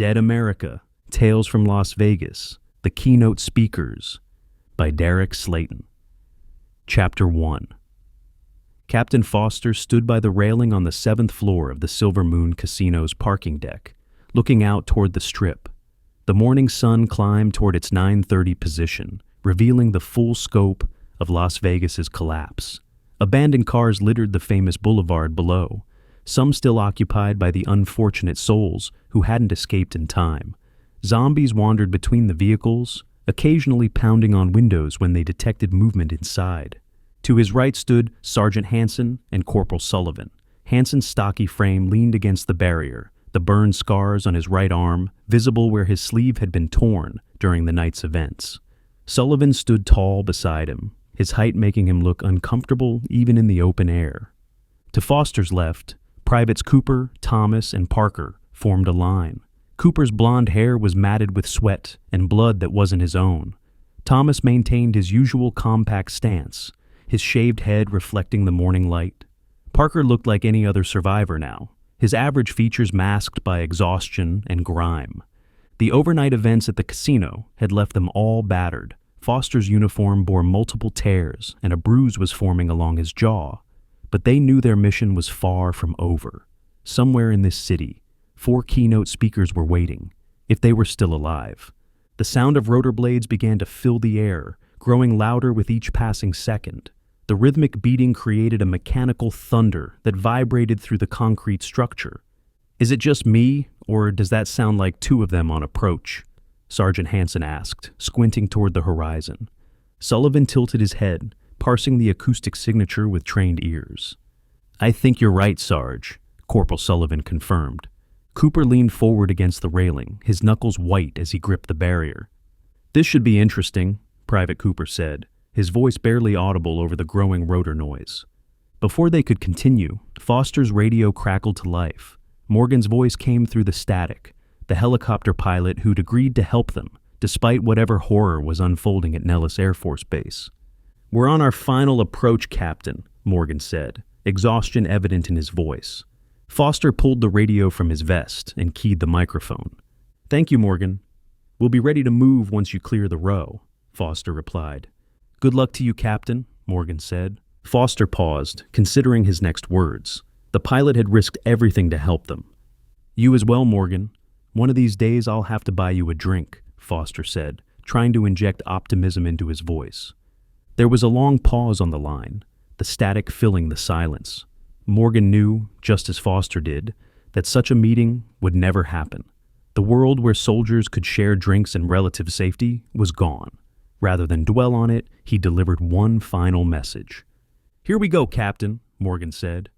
Dead America, Tales from Las Vegas, The Keynote Speakers, by Derek Slayton. Chapter 1. Captain Foster stood by the railing on the 7th floor of the Silver Moon Casino's parking deck, looking out toward the Strip. The morning sun climbed toward its 9:30 position, revealing the full scope of Las Vegas's collapse. Abandoned cars littered the famous boulevard below, some still occupied by the unfortunate souls who hadn't escaped in time. Zombies wandered between the vehicles, occasionally pounding on windows when they detected movement inside. To his right stood Sergeant Hanson and Corporal Sullivan. Hanson's stocky frame leaned against the barrier, the burn scars on his right arm visible where his sleeve had been torn during the night's events. Sullivan stood tall beside him, his height making him look uncomfortable even in the open air. To Foster's left, Privates Cooper, Thomas, and Parker formed a line. Cooper's blonde hair was matted with sweat and blood that wasn't his own. Thomas maintained his usual compact stance, his shaved head reflecting the morning light. Parker looked like any other survivor now, his average features masked by exhaustion and grime. The overnight events at the casino had left them all battered. Foster's uniform bore multiple tears, and a bruise was forming along his jaw. But they knew their mission was far from over. Somewhere in this city, 4 keynote speakers were waiting, if they were still alive. The sound of rotor blades began to fill the air, growing louder with each passing second. The rhythmic beating created a mechanical thunder that vibrated through the concrete structure. "Is it just me, or does that sound like 2 of them on approach?" Sergeant Hanson asked, squinting toward the horizon. Sullivan tilted his head, parsing the acoustic signature with trained ears. "I think you're right, Sarge," Corporal Sullivan confirmed. Cooper leaned forward against the railing, his knuckles white as he gripped the barrier. "This should be interesting," Private Cooper said, his voice barely audible over the growing rotor noise. Before they could continue, Foster's radio crackled to life. Morgan's voice came through the static, the helicopter pilot who'd agreed to help them, despite whatever horror was unfolding at Nellis Air Force Base. "We're on our final approach, Captain," Morgan said, exhaustion evident in his voice. Foster pulled the radio from his vest and keyed the microphone. "Thank you, Morgan. We'll be ready to move once you clear the row," Foster replied. "Good luck to you, Captain," Morgan said. Foster paused, considering his next words. The pilot had risked everything to help them. "You as well, Morgan. One of these days I'll have to buy you a drink," Foster said, trying to inject optimism into his voice. There was a long pause on the line, the static filling the silence. Morgan knew, just as Foster did, that such a meeting would never happen. The world where soldiers could share drinks in relative safety was gone. Rather than dwell on it, he delivered one final message. "Here we go, Captain," Morgan said.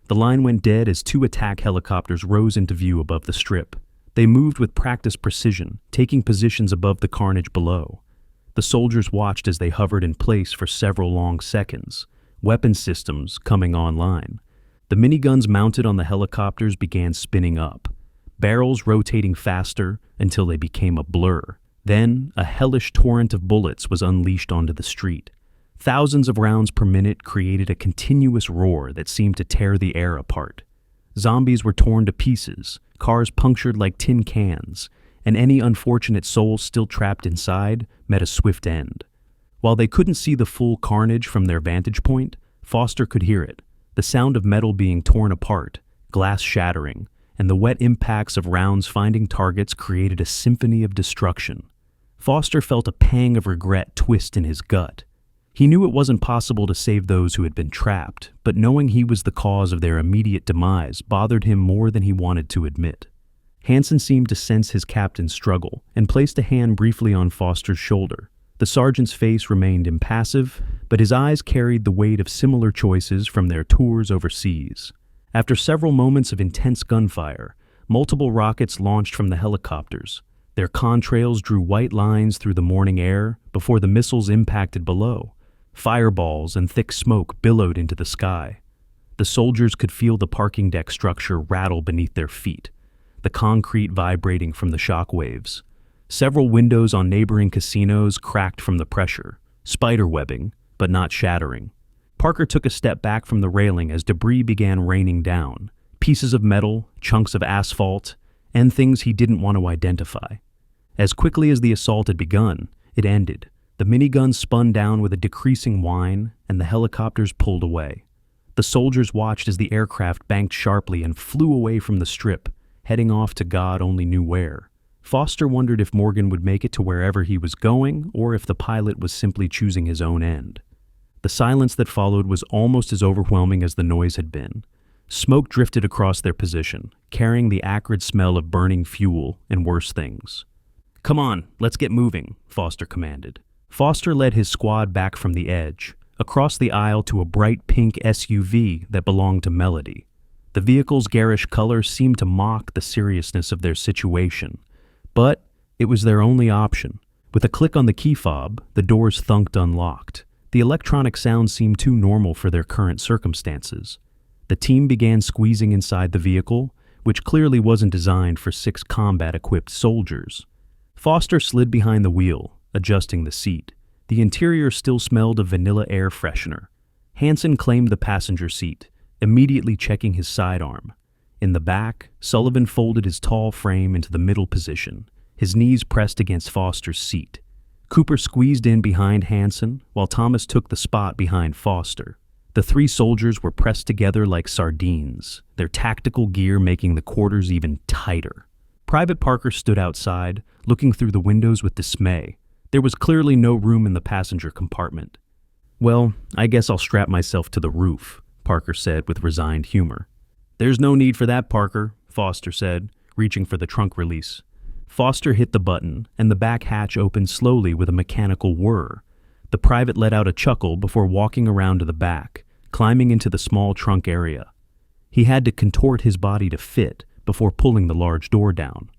The line went dead as 2 attack helicopters rose into view above the Strip. They moved with practiced precision, taking positions above the carnage below. The soldiers watched as they hovered in place for several long seconds, weapon systems coming online. The miniguns mounted on the helicopters began spinning up, barrels rotating faster until they became a blur. Then, a hellish torrent of bullets was unleashed onto the street. Thousands of rounds per minute created a continuous roar that seemed to tear the air apart. Zombies were torn to pieces, cars punctured like tin cans, and any unfortunate soul still trapped inside met a swift end. While they couldn't see the full carnage from their vantage point, Foster could hear it, the sound of metal being torn apart, glass shattering, and the wet impacts of rounds finding targets created a symphony of destruction. Foster felt a pang of regret twist in his gut. He knew it wasn't possible to save those who had been trapped, but knowing he was the cause of their immediate demise bothered him more than he wanted to admit. Hanson seemed to sense his captain's struggle and placed a hand briefly on Foster's shoulder. The sergeant's face remained impassive, but his eyes carried the weight of similar choices from their tours overseas. After several moments of intense gunfire, multiple rockets launched from the helicopters. Their contrails drew white lines through the morning air before the missiles impacted below. Fireballs and thick smoke billowed into the sky. The soldiers could feel the parking deck structure rattle beneath their feet, the concrete vibrating from the shock waves. Several windows on neighboring casinos cracked from the pressure, spiderwebbing, but not shattering. Parker took a step back from the railing as debris began raining down. Pieces of metal, chunks of asphalt, and things he didn't want to identify. As quickly as the assault had begun, it ended. The minigun spun down with a decreasing whine, and the helicopters pulled away. The soldiers watched as the aircraft banked sharply and flew away from the strip, heading off to God only knew where. Foster wondered if Morgan would make it to wherever he was going, or if the pilot was simply choosing his own end. The silence that followed was almost as overwhelming as the noise had been. Smoke drifted across their position, carrying the acrid smell of burning fuel and worse things. "Come on, let's get moving," Foster commanded. Foster led his squad back from the edge, across the aisle to a bright pink SUV that belonged to Melody. The vehicle's garish color seemed to mock the seriousness of their situation, but it was their only option. With a click on the key fob, the doors thunked unlocked. The electronic sound seemed too normal for their current circumstances. The team began squeezing inside the vehicle, which clearly wasn't designed for 6 combat-equipped soldiers. Foster slid behind the wheel, adjusting the seat. The interior still smelled of vanilla air freshener. Hansen claimed the passenger seat, immediately checking his sidearm. In the back, Sullivan folded his tall frame into the middle position, his knees pressed against Foster's seat. Cooper squeezed in behind Hansen, while Thomas took the spot behind Foster. The 3 soldiers were pressed together like sardines, their tactical gear making the quarters even tighter. Private Parker stood outside, looking through the windows with dismay. There was clearly no room in the passenger compartment. "Well, I guess I'll strap myself to the roof," Parker said with resigned humor. "There's no need for that, Parker," Foster said, reaching for the trunk release. Foster hit the button, and the back hatch opened slowly with a mechanical whir. The private let out a chuckle before walking around to the back, climbing into the small trunk area. He had to contort his body to fit before pulling the large door down.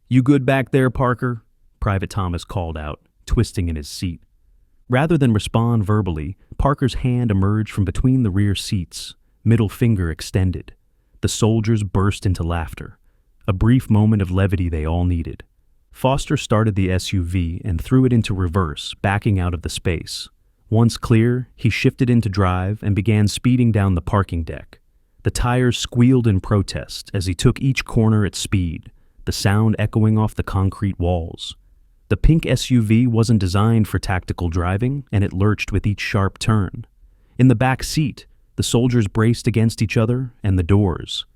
"You good back there, Parker?" Private Thomas called out, twisting in his seat. Rather than respond verbally, Parker's hand emerged from between the rear seats, middle finger extended. The soldiers burst into laughter, a brief moment of levity they all needed. Foster started the SUV and threw it into reverse, backing out of the space. Once clear, he shifted into drive and began speeding down the parking deck. The tires squealed in protest as he took each corner at speed, the sound echoing off the concrete walls. The pink SUV wasn't designed for tactical driving, and it lurched with each sharp turn. In the back seat, the soldiers braced against each other and the doors.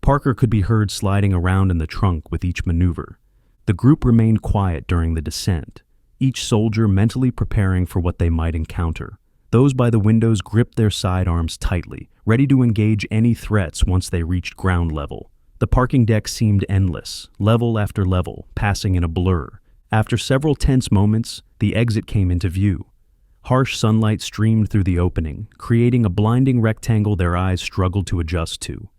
Parker could be heard sliding around in the trunk with each maneuver. The group remained quiet during the descent, each soldier mentally preparing for what they might encounter. Those by the windows gripped their sidearms tightly, ready to engage any threats once they reached ground level. The parking deck seemed endless, level after level, passing in a blur. After several tense moments, the exit came into view. Harsh sunlight streamed through the opening, creating a blinding rectangle their eyes struggled to adjust to.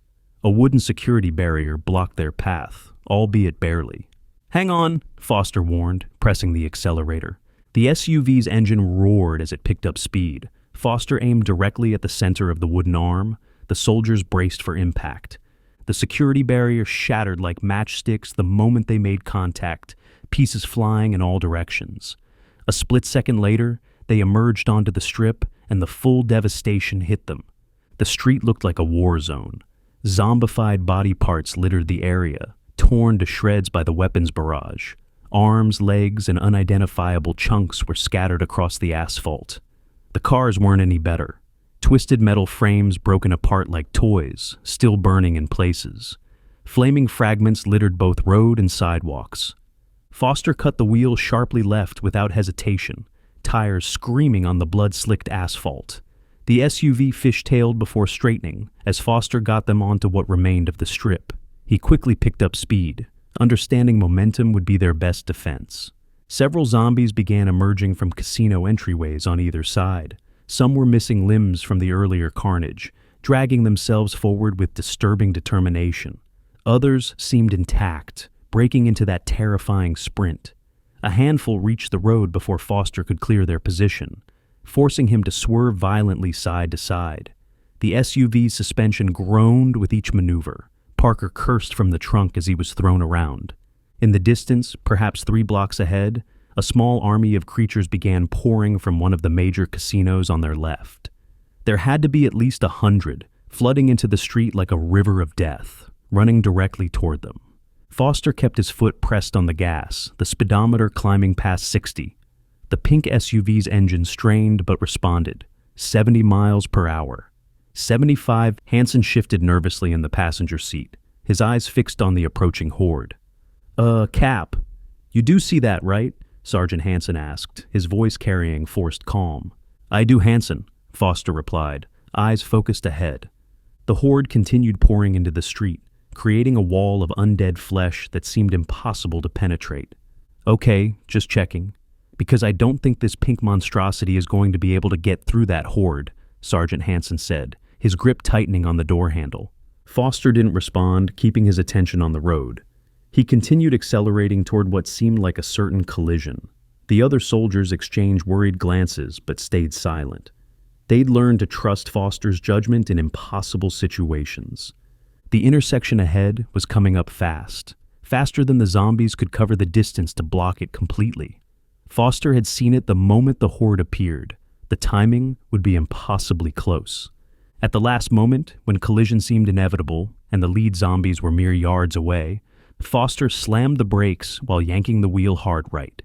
A wooden security barrier blocked their path, albeit barely. "Hang on," Foster warned, pressing the accelerator. The SUV's engine roared as it picked up speed. Foster aimed directly at the center of the wooden arm. The soldiers braced for impact. The security barrier shattered like matchsticks the moment they made contact, pieces flying in all directions. A split second later, they emerged onto the strip, and the full devastation hit them. The street looked like a war zone. Zombified body parts littered the area, torn to shreds by the weapons barrage. Arms, legs, and unidentifiable chunks were scattered across the asphalt. The cars weren't any better. Twisted metal frames broken apart like toys, still burning in places. Flaming fragments littered both road and sidewalks. Foster cut the wheel sharply left without hesitation, tires screaming on the blood-slicked asphalt. The SUV fishtailed before straightening as Foster got them onto what remained of the strip. He quickly picked up speed, understanding momentum would be their best defense. Several zombies began emerging from casino entryways on either side. Some were missing limbs from the earlier carnage, dragging themselves forward with disturbing determination. Others seemed intact, breaking into that terrifying sprint. A handful reached the road before Foster could clear their position, forcing him to swerve violently side to side. The SUV's suspension groaned with each maneuver. Parker cursed from the trunk as he was thrown around. In the distance, perhaps 3 blocks ahead, a small army of creatures began pouring from one of the major casinos on their left. There had to be at least 100, flooding into the street like a river of death, running directly toward them. Foster kept his foot pressed on the gas, the speedometer climbing past 60. The pink SUV's engine strained but responded, 70 miles per hour. 75. Hansen shifted nervously in the passenger seat, his eyes fixed on the approaching horde. Cap, you do see that, right?" Sergeant Hansen asked, his voice carrying forced calm. "I do, Hansen," Foster replied, eyes focused ahead. The horde continued pouring into the street, creating a wall of undead flesh that seemed impossible to penetrate. "Okay, just checking. Because I don't think this pink monstrosity is going to be able to get through that horde," Sergeant Hansen said, his grip tightening on the door handle. Foster didn't respond, keeping his attention on the road. He continued accelerating toward what seemed like a certain collision. The other soldiers exchanged worried glances but stayed silent. They'd learned to trust Foster's judgment in impossible situations. The intersection ahead was coming up fast, faster than the zombies could cover the distance to block it completely. Foster had seen it the moment the horde appeared. The timing would be impossibly close. At the last moment, when collision seemed inevitable and the lead zombies were mere yards away, Foster slammed the brakes while yanking the wheel hard right.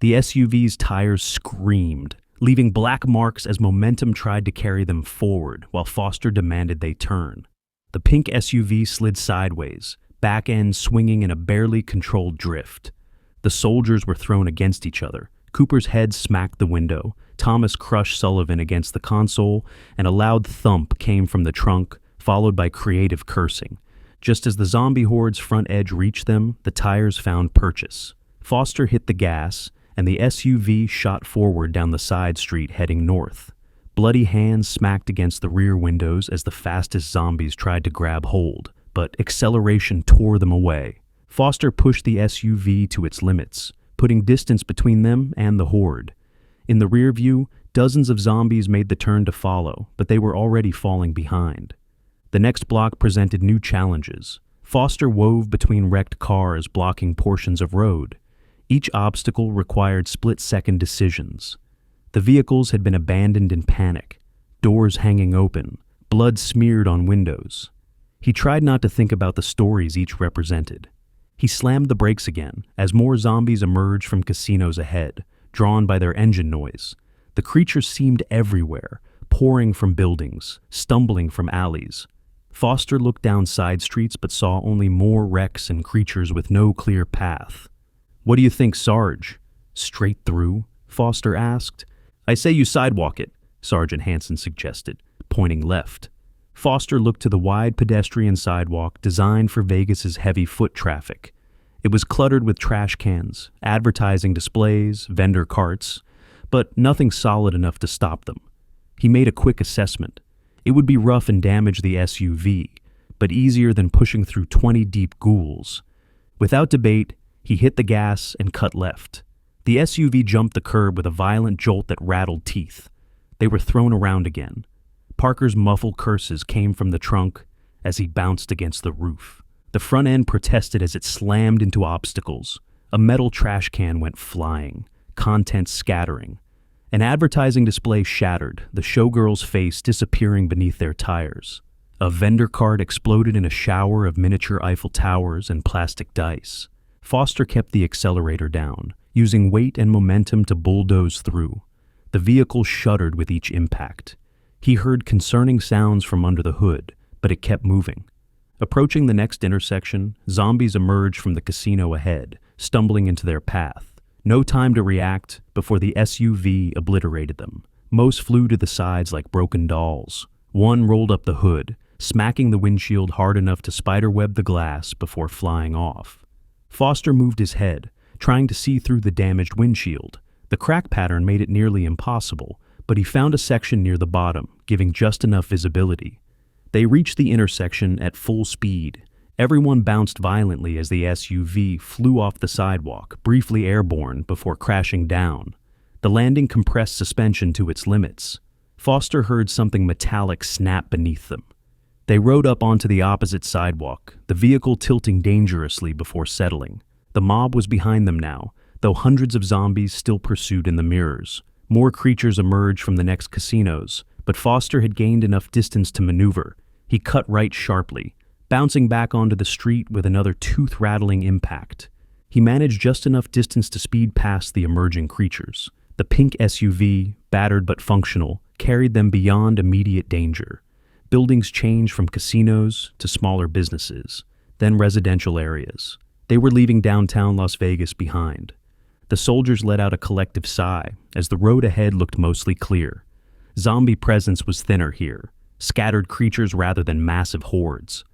The SUV's tires screamed, leaving black marks as momentum tried to carry them forward while Foster demanded they turn. The pink SUV slid sideways, back end swinging in a barely controlled drift. The soldiers were thrown against each other. Cooper's head smacked the window. Thomas crushed Sullivan against the console, and a loud thump came from the trunk, followed by creative cursing. Just as the zombie horde's front edge reached them, the tires found purchase. Foster hit the gas, and the SUV shot forward down the side street heading north. Bloody hands smacked against the rear windows as the fastest zombies tried to grab hold, but acceleration tore them away. Foster pushed the SUV to its limits, putting distance between them and the horde. In the rear view, dozens of zombies made the turn to follow, but they were already falling behind. The next block presented new challenges. Foster wove between wrecked cars blocking portions of road. Each obstacle required split-second decisions. The vehicles had been abandoned in panic, doors hanging open, blood smeared on windows. He tried not to think about the stories each represented. He slammed the brakes again as more zombies emerged from casinos ahead, drawn by their engine noise. The creatures seemed everywhere, pouring from buildings, stumbling from alleys. Foster looked down side streets but saw only more wrecks and creatures with no clear path. "What do you think, Sarge? Straight through?" Foster asked. "I say you sidewalk it," Sergeant Hansen suggested, pointing left. Foster looked to the wide pedestrian sidewalk designed for Vegas's heavy foot traffic. It was cluttered with trash cans, advertising displays, vendor carts, but nothing solid enough to stop them. He made a quick assessment. It would be rough and damage the SUV, but easier than pushing through 20 deep ghouls. Without debate, he hit the gas and cut left. The SUV jumped the curb with a violent jolt that rattled teeth. They were thrown around again. Parker's muffled curses came from the trunk as he bounced against the roof. The front end protested as it slammed into obstacles. A metal trash can went flying, contents scattering. An advertising display shattered, the showgirl's face disappearing beneath their tires. A vendor cart exploded in a shower of miniature Eiffel Towers and plastic dice. Foster kept the accelerator down, using weight and momentum to bulldoze through. The vehicle shuddered with each impact. He heard concerning sounds from under the hood, but it kept moving. Approaching the next intersection, zombies emerged from the casino ahead, stumbling into their path. No time to react before the SUV obliterated them. Most flew to the sides like broken dolls. One rolled up the hood, smacking the windshield hard enough to spiderweb the glass before flying off. Foster moved his head, trying to see through the damaged windshield. The crack pattern made it nearly impossible, but he found a section near the bottom, giving just enough visibility. They reached the intersection at full speed. Everyone bounced violently as the SUV flew off the sidewalk, briefly airborne before crashing down. The landing compressed suspension to its limits. Foster heard something metallic snap beneath them. They rode up onto the opposite sidewalk, the vehicle tilting dangerously before settling. The mob was behind them now, though hundreds of zombies still pursued in the mirrors. More creatures emerged from the next casinos, but Foster had gained enough distance to maneuver. He cut right sharply. bouncing back onto the street with another tooth-rattling impact. He managed just enough distance to speed past the emerging creatures. The pink SUV, battered but functional, carried them beyond immediate danger. Buildings changed from casinos to smaller businesses, then residential areas. They were leaving downtown Las Vegas behind. The soldiers let out a collective sigh as the road ahead looked mostly clear. Zombie presence was thinner here, scattered creatures rather than massive hordes.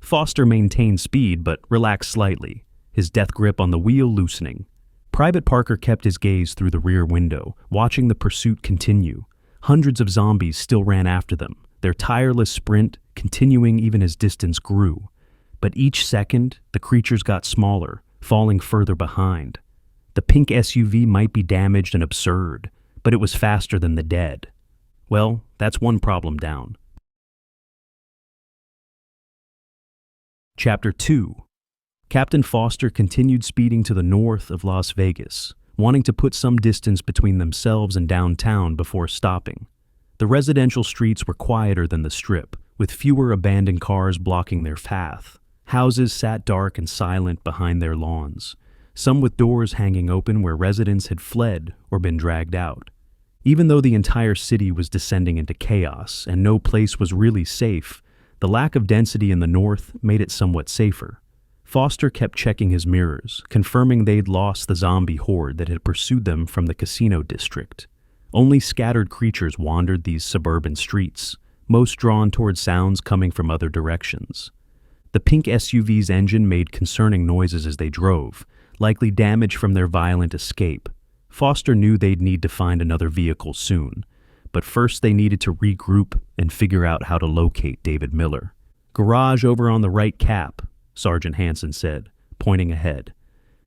Foster maintained speed but relaxed slightly, his death grip on the wheel loosening. Private Parker kept his gaze through the rear window, watching the pursuit continue. Hundreds of zombies still ran after them, their tireless sprint continuing even as distance grew. But each second, the creatures got smaller, falling further behind. The pink SUV might be damaged and absurd, but it was faster than the dead. Well, that's one problem down. Chapter 2. Captain Foster continued speeding to the north of Las Vegas, wanting to put some distance between themselves and downtown before stopping. The residential streets were quieter than the Strip, with fewer abandoned cars blocking their path. Houses sat dark and silent behind their lawns, some with doors hanging open where residents had fled or been dragged out. Even though the entire city was descending into chaos and no place was really safe, the lack of density in the north made it somewhat safer. Foster kept checking his mirrors, confirming they'd lost the zombie horde that had pursued them from the casino district. Only scattered creatures wandered these suburban streets, most drawn toward sounds coming from other directions. The pink SUV's engine made concerning noises as they drove, likely damage from their violent escape. Foster knew they'd need to find another vehicle soon, but first they needed to regroup and figure out how to locate David Miller. "Garage over on the right, Cap," Sergeant Hansen said, pointing ahead.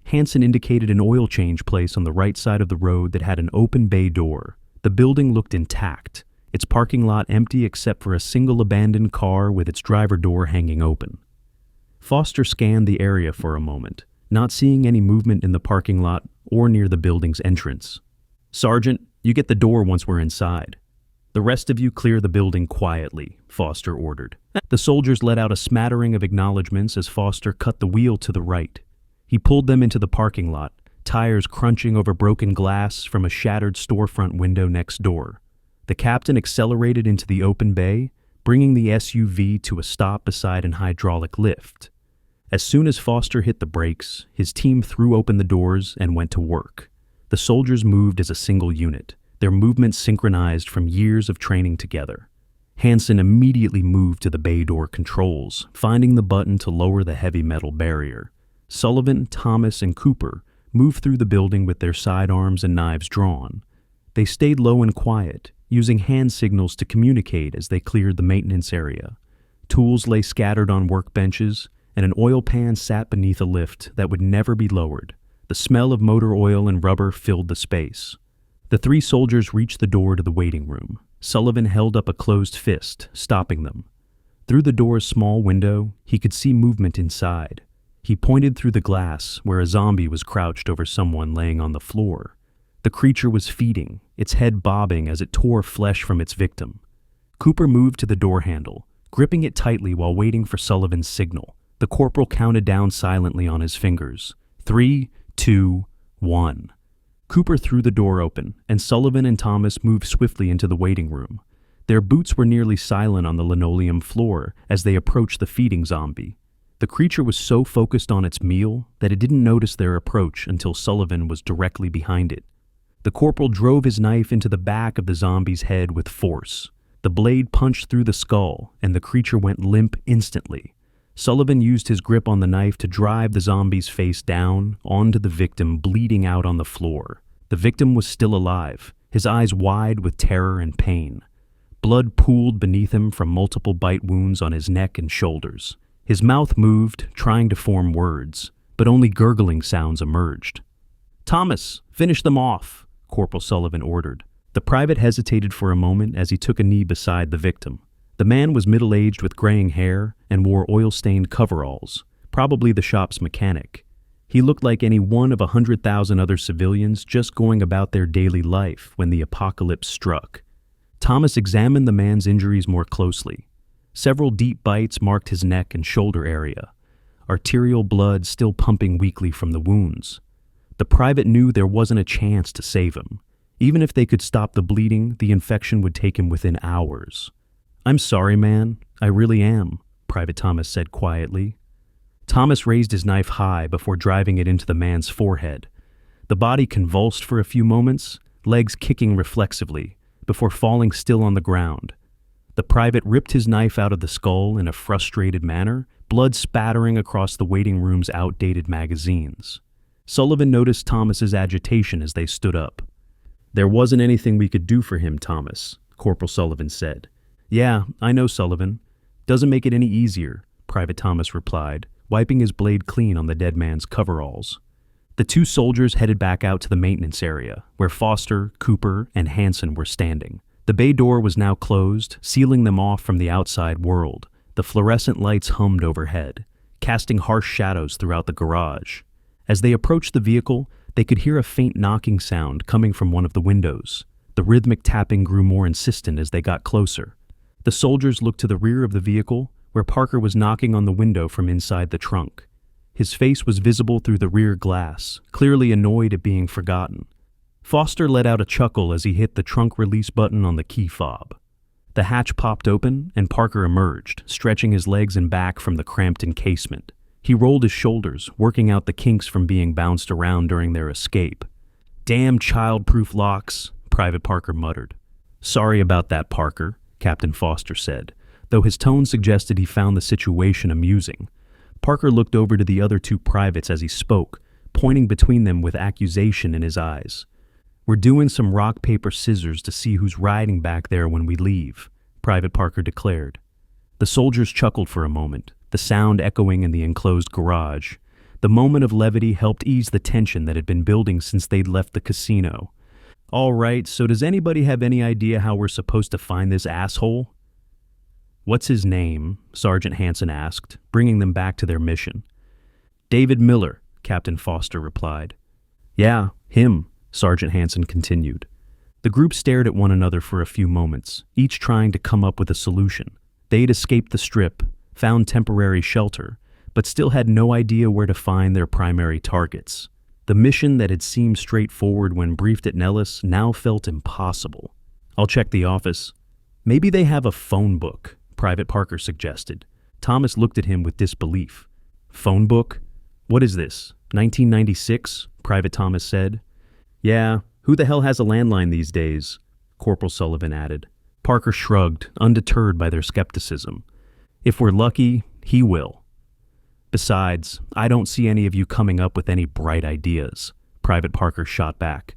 Hansen indicated an oil change place on the right side of the road that had an open bay door. The building looked intact, its parking lot empty except for a single abandoned car with its driver door hanging open. Foster scanned the area for a moment, not seeing any movement in the parking lot or near the building's entrance. "Sergeant, you get the door once we're inside. The rest of you clear the building quietly," Foster ordered. The soldiers let out a smattering of acknowledgments as Foster cut the wheel to the right. He pulled them into the parking lot, tires crunching over broken glass from a shattered storefront window next door. The captain accelerated into the open bay, bringing the SUV to a stop beside an hydraulic lift. As soon as Foster hit the brakes, his team threw open the doors and went to work. The soldiers moved as a single unit, their movements synchronized from years of training together. Hansen immediately moved to the bay door controls, finding the button to lower the heavy metal barrier. Sullivan, Thomas, and Cooper moved through the building with their sidearms and knives drawn. They stayed low and quiet, using hand signals to communicate as they cleared the maintenance area. Tools lay scattered on workbenches, and an oil pan sat beneath a lift that would never be lowered. The smell of motor oil and rubber filled the space. The three soldiers reached the door to the waiting room. Sullivan held up a closed fist, stopping them. Through the door's small window, he could see movement inside. He pointed through the glass where a zombie was crouched over someone laying on the floor. The creature was feeding, its head bobbing as it tore flesh from its victim. Cooper moved to the door handle, gripping it tightly while waiting for Sullivan's signal. The corporal counted down silently on his fingers. 3, 2, 1. Cooper threw the door open, and Sullivan and Thomas moved swiftly into the waiting room. Their boots were nearly silent on the linoleum floor as they approached the feeding zombie. The creature was so focused on its meal that it didn't notice their approach until Sullivan was directly behind it. The corporal drove his knife into the back of the zombie's head with force. The blade punched through the skull, and the creature went limp instantly. Sullivan used his grip on the knife to drive the zombie's face down onto the victim, bleeding out on the floor. The victim was still alive, his eyes wide with terror and pain. Blood pooled beneath him from multiple bite wounds on his neck and shoulders. His mouth moved, trying to form words, but only gurgling sounds emerged. "Thomas, finish them off," Corporal Sullivan ordered. The private hesitated for a moment as he took a knee beside the victim. The man was middle-aged with graying hair and wore oil-stained coveralls, probably the shop's mechanic. He looked like any one of 100,000 other civilians just going about their daily life when the apocalypse struck. Thomas examined the man's injuries more closely. Several deep bites marked his neck and shoulder area, arterial blood still pumping weakly from the wounds. The private knew there wasn't a chance to save him. Even if they could stop the bleeding, the infection would take him within hours. "I'm sorry, man. I really am," Private Thomas said quietly. Thomas raised his knife high before driving it into the man's forehead. The body convulsed for a few moments, legs kicking reflexively, before falling still on the ground. The private ripped his knife out of the skull in a frustrated manner, blood spattering across the waiting room's outdated magazines. Sullivan noticed Thomas's agitation as they stood up. "There wasn't anything we could do for him, Thomas," Corporal Sullivan said. "Yeah, I know, Sullivan. Doesn't make it any easier," Private Thomas replied, wiping his blade clean on the dead man's coveralls. The two soldiers headed back out to the maintenance area, where Foster, Cooper, and Hansen were standing. The bay door was now closed, sealing them off from the outside world. The fluorescent lights hummed overhead, casting harsh shadows throughout the garage. As they approached the vehicle, they could hear a faint knocking sound coming from one of the windows. The rhythmic tapping grew more insistent as they got closer. The soldiers looked to the rear of the vehicle, where Parker was knocking on the window from inside the trunk. His face was visible through the rear glass, clearly annoyed at being forgotten. Foster let out a chuckle as he hit the trunk release button on the key fob. The hatch popped open, and Parker emerged, stretching his legs and back from the cramped encasement. He rolled his shoulders, working out the kinks from being bounced around during their escape. "Damn child-proof locks," Private Parker muttered. "Sorry about that, Parker," Captain Foster said, though his tone suggested he found the situation amusing. Parker looked over to the other two privates as he spoke, pointing between them with accusation in his eyes. "We're doing some rock, paper, scissors to see who's riding back there when we leave," Private Parker declared. The soldiers chuckled for a moment, the sound echoing in the enclosed garage. The moment of levity helped ease the tension that had been building since they'd left the casino. "All right, so does anybody have any idea how we're supposed to find this asshole?" "What's his name?" Sergeant Hansen asked, bringing them back to their mission. "David Miller," Captain Foster replied. "Yeah, him," Sergeant Hansen continued. The group stared at one another for a few moments, each trying to come up with a solution. They'd escaped the strip, found temporary shelter, but still had no idea where to find their primary targets. The mission that had seemed straightforward when briefed at Nellis now felt impossible. "I'll check the office." "Maybe they have a phone book," Private Parker suggested. Thomas looked at him with disbelief. "Phone book? What is this, 1996? Private Thomas said. "Yeah, who the hell has a landline these days?" Corporal Sullivan added. Parker shrugged, undeterred by their skepticism. "If we're lucky, he will. Besides, I don't see any of you coming up with any bright ideas," Private Parker shot back.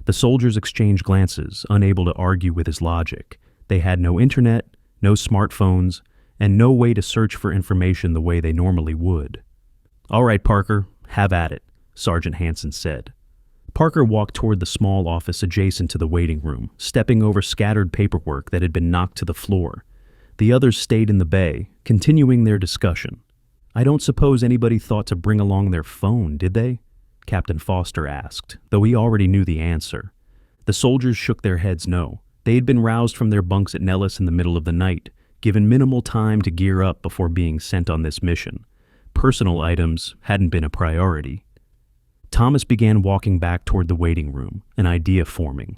The soldiers exchanged glances, unable to argue with his logic. They had no internet, no smartphones, and no way to search for information the way they normally would. "All right, Parker, have at it," Sergeant Hansen said. Parker walked toward the small office adjacent to the waiting room, stepping over scattered paperwork that had been knocked to the floor. The others stayed in the bay, continuing their discussion. "I don't suppose anybody thought to bring along their phone, did they?" Captain Foster asked, though he already knew the answer. The soldiers shook their heads no. They had been roused from their bunks at Nellis in the middle of the night, given minimal time to gear up before being sent on this mission. Personal items hadn't been a priority. Thomas began walking back toward the waiting room, an idea forming.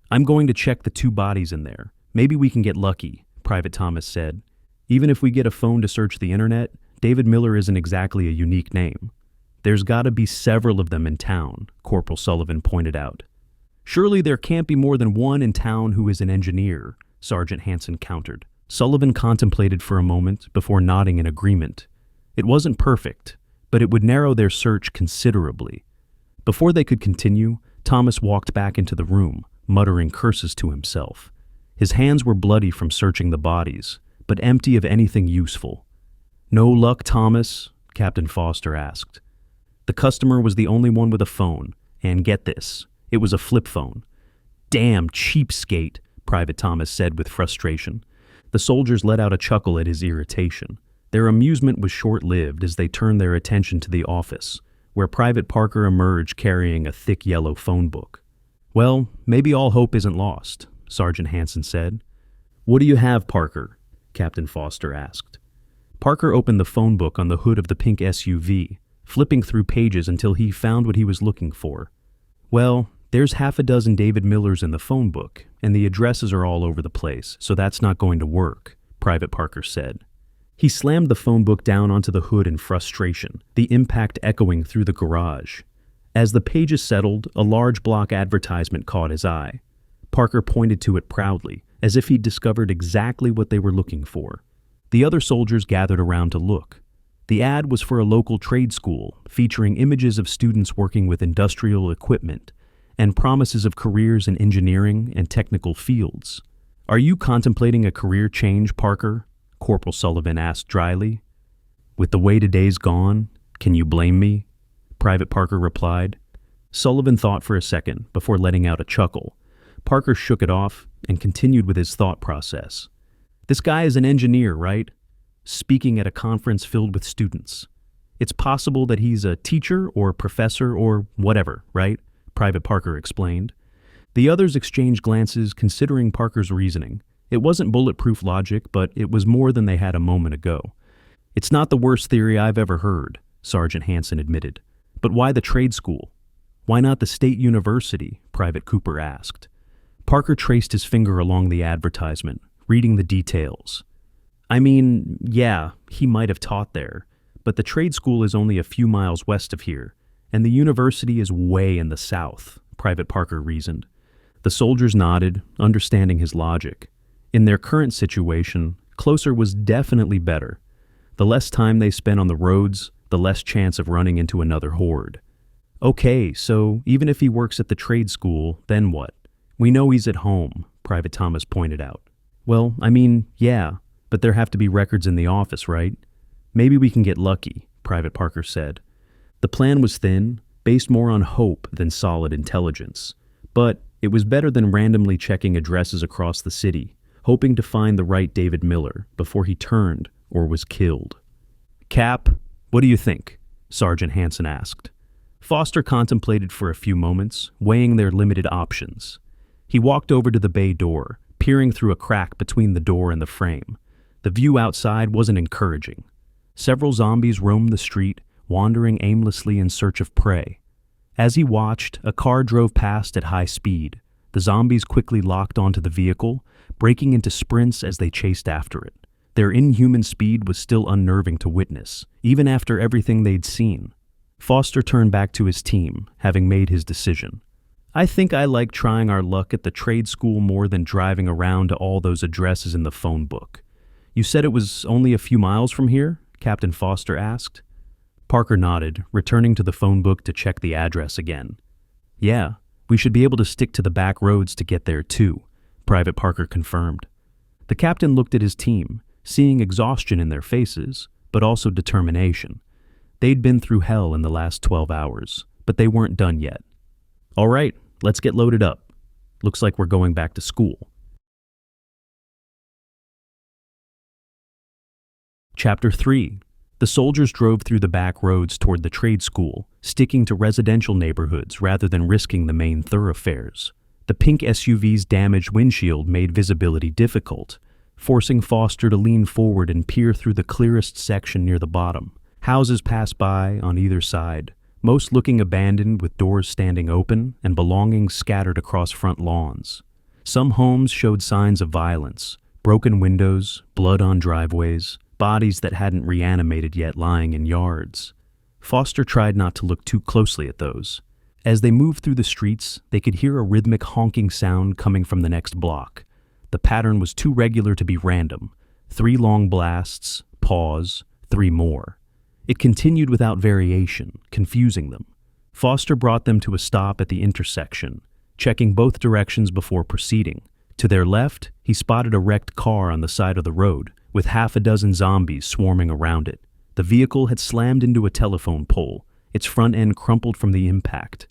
"I'm going to check the two bodies in there. Maybe we can get lucky," Private Thomas said. "Even if we get a phone to search the internet, David Miller isn't exactly a unique name." "There's got to be several of them in town," Corporal Sullivan pointed out. "Surely there can't be more than one in town who is an engineer," Sergeant Hansen countered. Sullivan contemplated for a moment before nodding in agreement. It wasn't perfect, but it would narrow their search considerably. Before they could continue, Thomas walked back into the room, muttering curses to himself. His hands were bloody from searching the bodies, but empty of anything useful. "No luck, Thomas?" Captain Foster asked. The customer was the only one with a phone, and get this, it was a flip phone. "Damn cheapskate," Private Thomas said with frustration. The soldiers let out a chuckle at his irritation. Their amusement was short-lived as they turned their attention to the office, where Private Parker emerged carrying a thick yellow phone book. "Well, maybe all hope isn't lost," Sergeant Hansen said. "What do you have, Parker?" Captain Foster asked. Parker opened the phone book on the hood of the pink SUV, flipping through pages until he found what he was looking for. Well, there's half a dozen David Millers in the phone book, and the addresses are all over the place, so that's not going to work, Private Parker said. He slammed the phone book down onto the hood in frustration, the impact echoing through the garage. As the pages settled, a large block advertisement caught his eye. Parker pointed to it proudly, as if he'd discovered exactly what they were looking for. The other soldiers gathered around to look. The ad was for a local trade school, featuring images of students working with industrial equipment and promises of careers in engineering and technical fields. "Are you contemplating a career change, Parker?" Corporal Sullivan asked dryly. "With the way today's gone, can you blame me?" Private Parker replied. Sullivan thought for a second before letting out a chuckle. Parker shook it off and continued with his thought process. "This guy is an engineer, right? Speaking at a conference filled with students. It's possible that he's a teacher or professor or whatever, right?" Private Parker explained. The others exchanged glances considering Parker's reasoning. It wasn't bulletproof logic, but it was more than they had a moment ago. "It's not the worst theory I've ever heard," Sergeant Hansen admitted. "But why the trade school? Why not the state university?" Private Cooper asked. Parker traced his finger along the advertisement, reading the details. "I mean, yeah, he might have taught there, but the trade school is only a few miles west of here, and the university is way in the south," Private Parker reasoned. The soldiers nodded, understanding his logic. In their current situation, closer was definitely better. The less time they spent on the roads, the less chance of running into another horde. "Okay, so even if he works at the trade school, then what? We know he's at home," Private Thomas pointed out. "Well, I mean, yeah, but there have to be records in the office, right? Maybe we can get lucky," Private Parker said. The plan was thin, based more on hope than solid intelligence. But it was better than randomly checking addresses across the city, hoping to find the right David Miller before he turned or was killed. "Cap, what do you think?" Sergeant Hansen asked. Foster contemplated for a few moments, weighing their limited options. He walked over to the bay door, peering through a crack between the door and the frame. The view outside wasn't encouraging. Several zombies roamed the street, wandering aimlessly in search of prey. As he watched, a car drove past at high speed. The zombies quickly locked onto the vehicle, breaking into sprints as they chased after it. Their inhuman speed was still unnerving to witness, even after everything they'd seen. Foster turned back to his team, having made his decision. "I think I like trying our luck at the trade school more than driving around to all those addresses in the phone book. You said it was only a few miles from here?" Captain Foster asked. Parker nodded, returning to the phone book to check the address again. "Yeah, we should be able to stick to the back roads to get there too," Private Parker confirmed. The captain looked at his team, seeing exhaustion in their faces, but also determination. They'd been through hell in the last 12 hours, but they weren't done yet. "All right, let's get loaded up. Looks like we're going back to school." Chapter 3. The soldiers drove through the back roads toward the trade school, sticking to residential neighborhoods rather than risking the main thoroughfares. The pink SUV's damaged windshield made visibility difficult, forcing Foster to lean forward and peer through the clearest section near the bottom. Houses passed by on either side, most looking abandoned with doors standing open and belongings scattered across front lawns. Some homes showed signs of violence, broken windows, blood on driveways, bodies that hadn't reanimated yet lying in yards. Foster tried not to look too closely at those. As they moved through the streets, they could hear a rhythmic honking sound coming from the next block. The pattern was too regular to be random. 3 long blasts, pause, 3 more. It continued without variation, confusing them. Foster brought them to a stop at the intersection, checking both directions before proceeding. To their left, he spotted a wrecked car on the side of the road, with half a dozen zombies swarming around it. The vehicle had slammed into a telephone pole, its front end crumpled from the impact.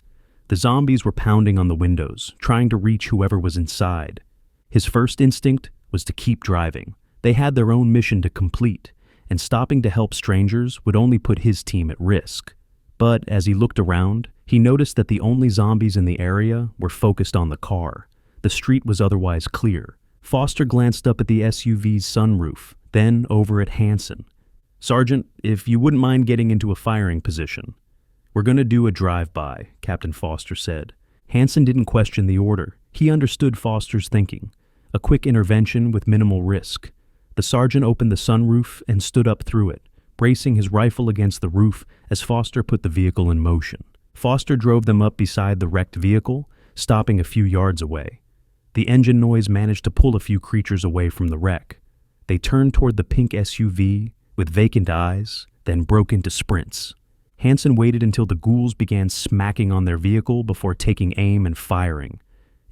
The zombies were pounding on the windows, trying to reach whoever was inside. His first instinct was to keep driving. They had their own mission to complete, and stopping to help strangers would only put his team at risk. But as he looked around, he noticed that the only zombies in the area were focused on the car. The street was otherwise clear. Foster glanced up at the SUV's sunroof, then over at Hansen. "Sergeant, if you wouldn't mind getting into a firing position." "We're going to do a drive-by," Captain Foster said. Hansen didn't question the order. He understood Foster's thinking. A quick intervention with minimal risk. The sergeant opened the sunroof and stood up through it, bracing his rifle against the roof as Foster put the vehicle in motion. Foster drove them up beside the wrecked vehicle, stopping a few yards away. The engine noise managed to pull a few creatures away from the wreck. They turned toward the pink SUV with vacant eyes, then broke into sprints. Hansen waited until the ghouls began smacking on their vehicle before taking aim and firing.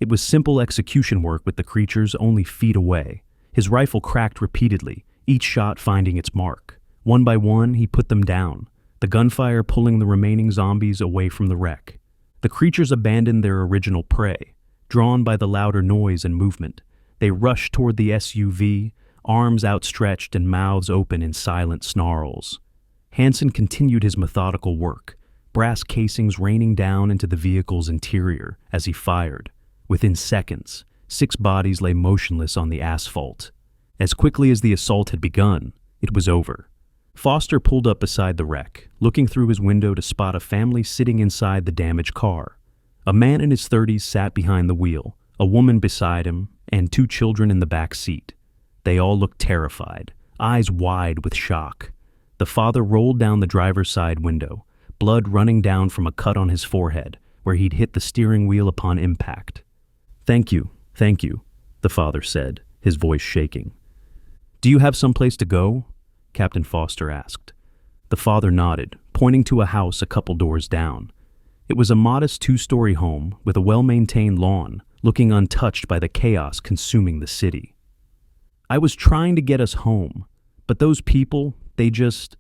It was simple execution work with the creatures only feet away. His rifle cracked repeatedly, each shot finding its mark. One by one, he put them down, the gunfire pulling the remaining zombies away from the wreck. The creatures abandoned their original prey. Drawn by the louder noise and movement, they rushed toward the SUV, arms outstretched and mouths open in silent snarls. Hansen continued his methodical work, brass casings raining down into the vehicle's interior as he fired. Within seconds, 6 bodies lay motionless on the asphalt. As quickly as the assault had begun, it was over. Foster pulled up beside the wreck, looking through his window to spot a family sitting inside the damaged car. A man in his 30s sat behind the wheel, a woman beside him, and 2 children in the back seat. They all looked terrified, eyes wide with shock. The father rolled down the driver's side window, blood running down from a cut on his forehead, where he'd hit the steering wheel upon impact. Thank you," the father said, his voice shaking. "Do you have someplace to go?" Captain Foster asked. The father nodded, pointing to a house a couple doors down. It was a modest 2-story home with a well-maintained lawn, looking untouched by the chaos consuming the city. "I was trying to get us home, but those people, they just—"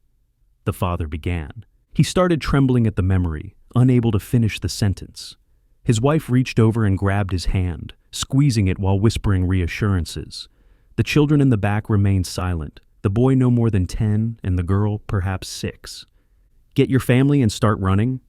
the father began. He started trembling at the memory, unable to finish the sentence. His wife reached over and grabbed his hand, squeezing it while whispering reassurances. The children in the back remained silent, the boy no more than 10 and the girl perhaps 6. "Get your family and start running?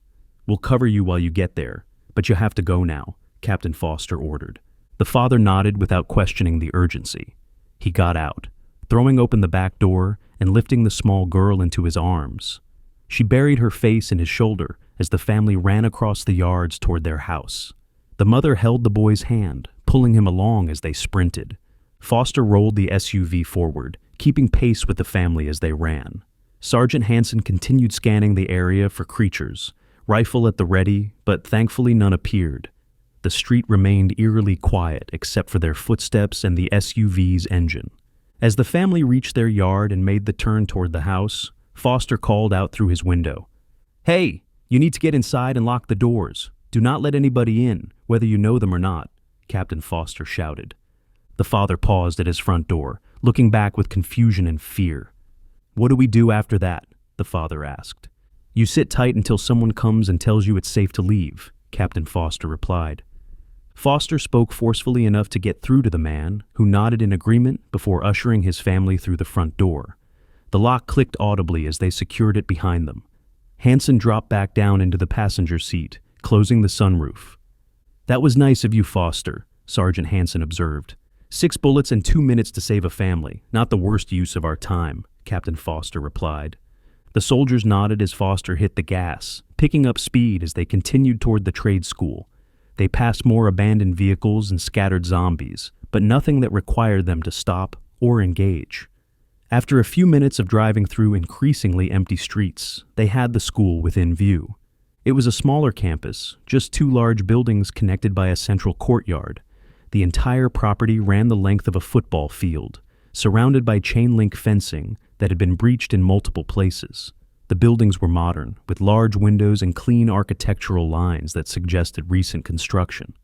We'll cover you while you get there, but you have to go now," Captain Foster ordered. The father nodded without questioning the urgency. He got out, throwing open the back door and lifting the small girl into his arms. She buried her face in his shoulder as the family ran across the yards toward their house. The mother held the boy's hand, pulling him along as they sprinted. Foster rolled the SUV forward, keeping pace with the family as they ran. Sergeant Hansen continued scanning the area for creatures, rifle at the ready, but thankfully none appeared. The street remained eerily quiet except for their footsteps and the SUV's engine. As the family reached their yard and made the turn toward the house, Foster called out through his window, "Hey, you need to get inside and lock the doors. Do not let anybody in, whether you know them or not," Captain Foster shouted. The father paused at his front door, looking back with confusion and fear. "What do we do after that?" the father asked. "You sit tight until someone comes and tells you it's safe to leave," Captain Foster replied. Foster spoke forcefully enough to get through to the man, who nodded in agreement before ushering his family through the front door. The lock clicked audibly as they secured it behind them. Hansen dropped back down into the passenger seat, closing the sunroof. "That was nice of you, Foster," Sergeant Hansen observed. 6 bullets and 2 minutes to save a family, not the worst use of our time," Captain Foster replied. The soldiers nodded as Foster hit the gas, picking up speed as they continued toward the trade school. They passed more abandoned vehicles and scattered zombies, but nothing that required them to stop or engage. After a few minutes of driving through increasingly empty streets, they had the school within view. It was a smaller campus, just 2 large buildings connected by a central courtyard. The entire property ran the length of a football field, surrounded by chain-link fencing that had been breached in multiple places. The buildings were modern, with large windows and clean architectural lines that suggested recent construction.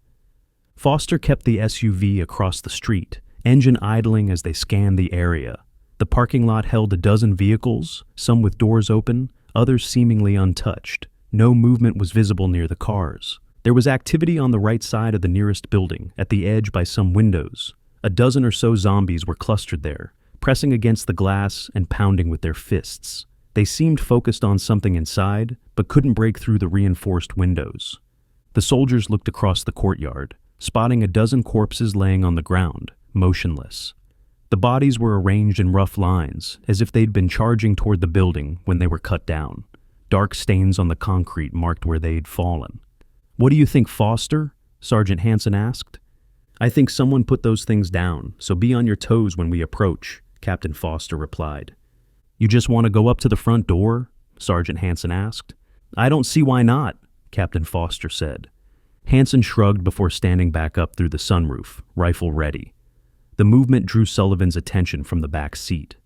Foster kept the SUV across the street, engine idling as they scanned the area. The parking lot held a dozen vehicles, some with doors open, others seemingly untouched. No movement was visible near the cars. There was activity on the right side of the nearest building, at the edge by some windows. A dozen or so zombies were clustered there, pressing against the glass and pounding with their fists. They seemed focused on something inside, but couldn't break through the reinforced windows. The soldiers looked across the courtyard, spotting a dozen corpses laying on the ground, motionless. The bodies were arranged in rough lines, as if they'd been charging toward the building when they were cut down. Dark stains on the concrete marked where they'd fallen. "What do you think, Foster?" Sergeant Hansen asked. "I think someone put those things down, so be on your toes when we approach," Captain Foster replied. "You just want to go up to the front door?" Sergeant Hansen asked. "I don't see why not," Captain Foster said. Hansen shrugged before standing back up through the sunroof, rifle ready. The movement drew Sullivan's attention from the back seat.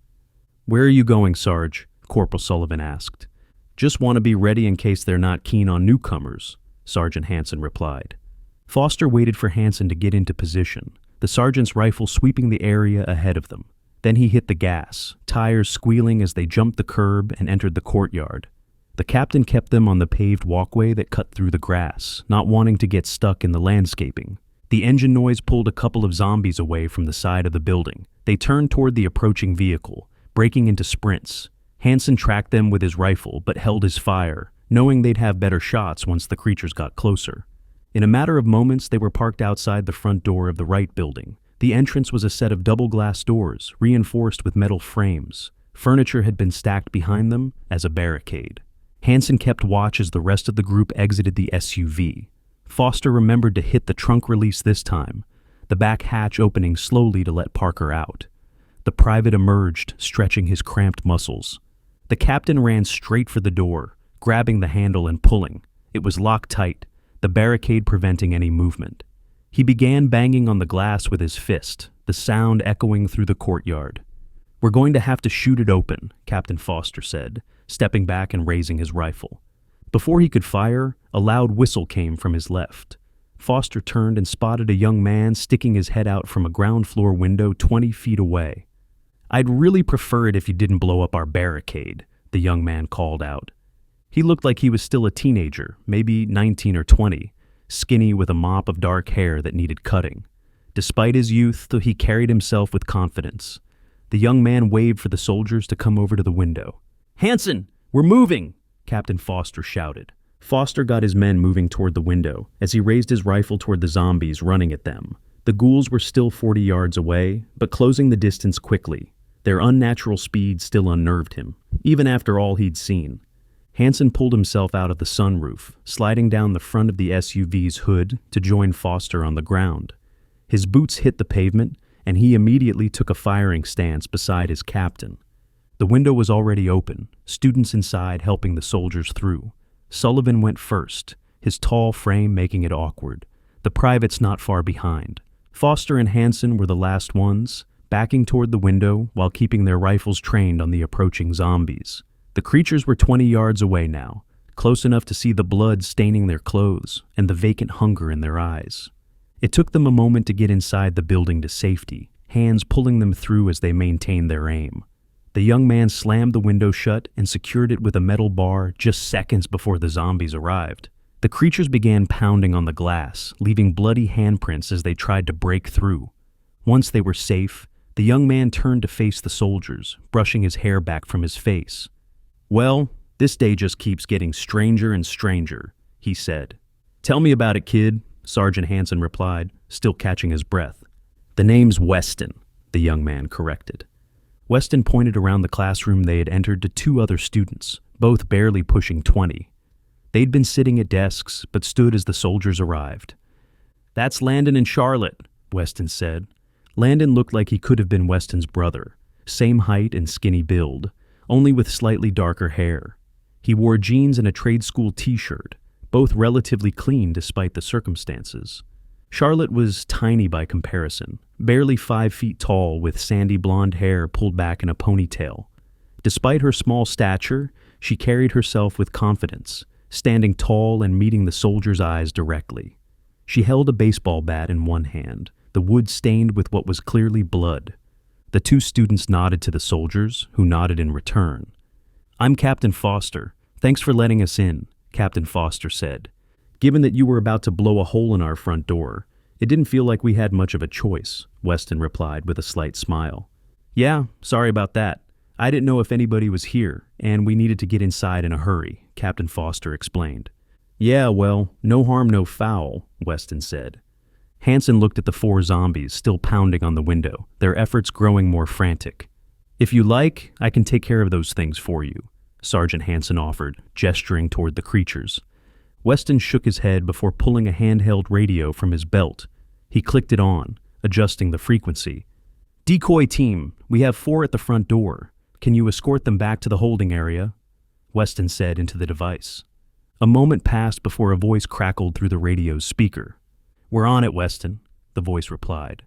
"Where are you going, Sarge?" Corporal Sullivan asked. "Just want to be ready in case they're not keen on newcomers," Sergeant Hansen replied. Foster waited for Hansen to get into position, the sergeant's rifle sweeping the area ahead of them. Then he hit the gas, tires squealing as they jumped the curb and entered the courtyard. The captain kept them on the paved walkway that cut through the grass, not wanting to get stuck in the landscaping. The engine noise pulled a couple of zombies away from the side of the building. They turned toward the approaching vehicle, breaking into sprints. Hansen tracked them with his rifle, but held his fire, knowing they'd have better shots once the creatures got closer. In a matter of moments, they were parked outside the front door of the right building. The entrance was a set of double glass doors, reinforced with metal frames. Furniture had been stacked behind them as a barricade. Hansen kept watch as the rest of the group exited the SUV. Foster remembered to hit the trunk release this time, the back hatch opening slowly to let Parker out. The private emerged, stretching his cramped muscles. The captain ran straight for the door, grabbing the handle and pulling. It was locked tight, the barricade preventing any movement. He began banging on the glass with his fist, the sound echoing through the courtyard. "We're going to have to shoot it open," Captain Foster said, stepping back and raising his rifle. Before he could fire, a loud whistle came from his left. Foster turned and spotted a young man sticking his head out from a ground floor window 20 feet away. "I'd really prefer it if you didn't blow up our barricade," the young man called out. He looked like he was still a teenager, maybe 19 or 20, skinny with a mop of dark hair that needed cutting. Despite his youth, he carried himself with confidence. The young man waved for the soldiers to come over to the window. "Hansen, we're moving!" Captain Foster shouted. Foster got his men moving toward the window as he raised his rifle toward the zombies running at them. The ghouls were still 40 yards away, but closing the distance quickly. Their unnatural speed still unnerved him, even after all he'd seen. Hansen pulled himself out of the sunroof, sliding down the front of the SUV's hood to join Foster on the ground. His boots hit the pavement, and he immediately took a firing stance beside his captain. The window was already open, students inside helping the soldiers through. Sullivan went first, his tall frame making it awkward, the privates not far behind. Foster and Hansen were the last ones, backing toward the window while keeping their rifles trained on the approaching zombies. The creatures were 20 yards away now, close enough to see the blood staining their clothes and the vacant hunger in their eyes. It took them a moment to get inside the building to safety, hands pulling them through as they maintained their aim. The young man slammed the window shut and secured it with a metal bar just seconds before the zombies arrived. The creatures began pounding on the glass, leaving bloody handprints as they tried to break through. Once they were safe, the young man turned to face the soldiers, brushing his hair back from his face. "Well, this day just keeps getting stranger and stranger," he said. "Tell me about it, kid," Sergeant Hansen replied, still catching his breath. "The name's Weston," the young man corrected. Weston pointed around the classroom they had entered to two other students, both barely pushing 20. They'd been sitting at desks, but stood as the soldiers arrived. "That's Landon and Charlotte," Weston said. Landon looked like he could have been Weston's brother, same height and skinny build, only with slightly darker hair. He wore jeans and a trade school t-shirt, both relatively clean despite the circumstances. Charlotte was tiny by comparison, barely 5 feet tall with sandy blonde hair pulled back in a ponytail. Despite her small stature, she carried herself with confidence, standing tall and meeting the soldiers' eyes directly. She held a baseball bat in one hand, the wood stained with what was clearly blood. The two students nodded to the soldiers, who nodded in return. "I'm Captain Foster. Thanks for letting us in," Captain Foster said. "Given that you were about to blow a hole in our front door, it didn't feel like we had much of a choice," Weston replied with a slight smile. "Yeah, sorry about that. I didn't know if anybody was here, and we needed to get inside in a hurry," Captain Foster explained. "Yeah, well, no harm, no foul," Weston said. Hansen looked at the four zombies still pounding on the window, their efforts growing more frantic. "If you like, I can take care of those things for you," Sergeant Hansen offered, gesturing toward the creatures. Weston shook his head before pulling a handheld radio from his belt. He clicked it on, adjusting the frequency. "Decoy team, we have 4 at the front door. Can you escort them back to the holding area?" Weston said into the device. A moment passed before a voice crackled through the radio's speaker. "We're on it, Weston," the voice replied.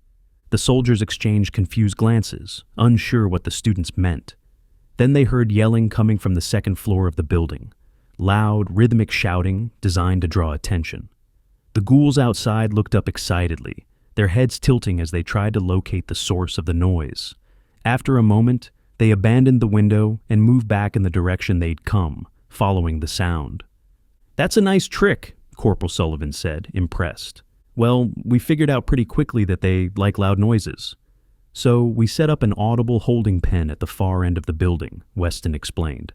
The soldiers exchanged confused glances, unsure what the students meant. Then they heard yelling coming from the second floor of the building. Loud, rhythmic shouting designed to draw attention. The ghouls outside looked up excitedly, their heads tilting as they tried to locate the source of the noise. After a moment, they abandoned the window and moved back in the direction they'd come, following the sound. "That's a nice trick," Corporal Sullivan said, impressed. "Well, we figured out pretty quickly that they like loud noises. So we set up an audible holding pen at the far end of the building," Weston explained.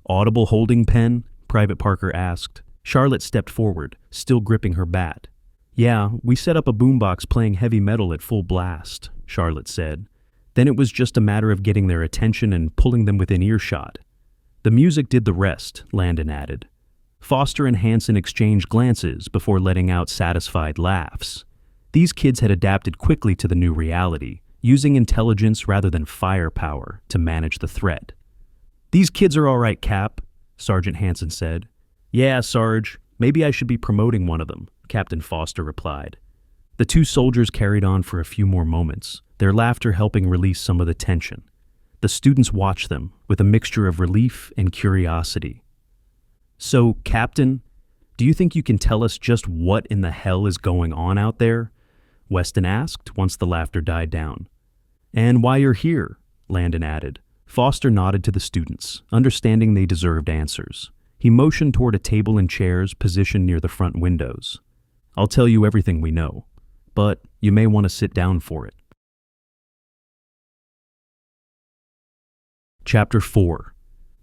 "Audible holding pen?" Private Parker asked. Charlotte stepped forward, still gripping her bat. "Yeah, we set up a boombox playing heavy metal at full blast," Charlotte said. "Then it was just a matter of getting their attention and pulling them within earshot." "The music did the rest," Landon added. Foster and Hansen exchanged glances before letting out satisfied laughs. These kids had adapted quickly to the new reality, using intelligence rather than firepower to manage the threat. "These kids are all right, Cap," Sergeant Hansen said. "Yeah, Sarge, maybe I should be promoting one of them," Captain Foster replied. The two soldiers carried on for a few more moments, their laughter helping release some of the tension. The students watched them with a mixture of relief and curiosity. "So, Captain, do you think you can tell us just what in the hell is going on out there?" Weston asked once the laughter died down. "And why you're here," Landon added. Foster nodded to the students, understanding they deserved answers. He motioned toward a table and chairs positioned near the front windows. "I'll tell you everything we know, but you may want to sit down for it." Chapter 4.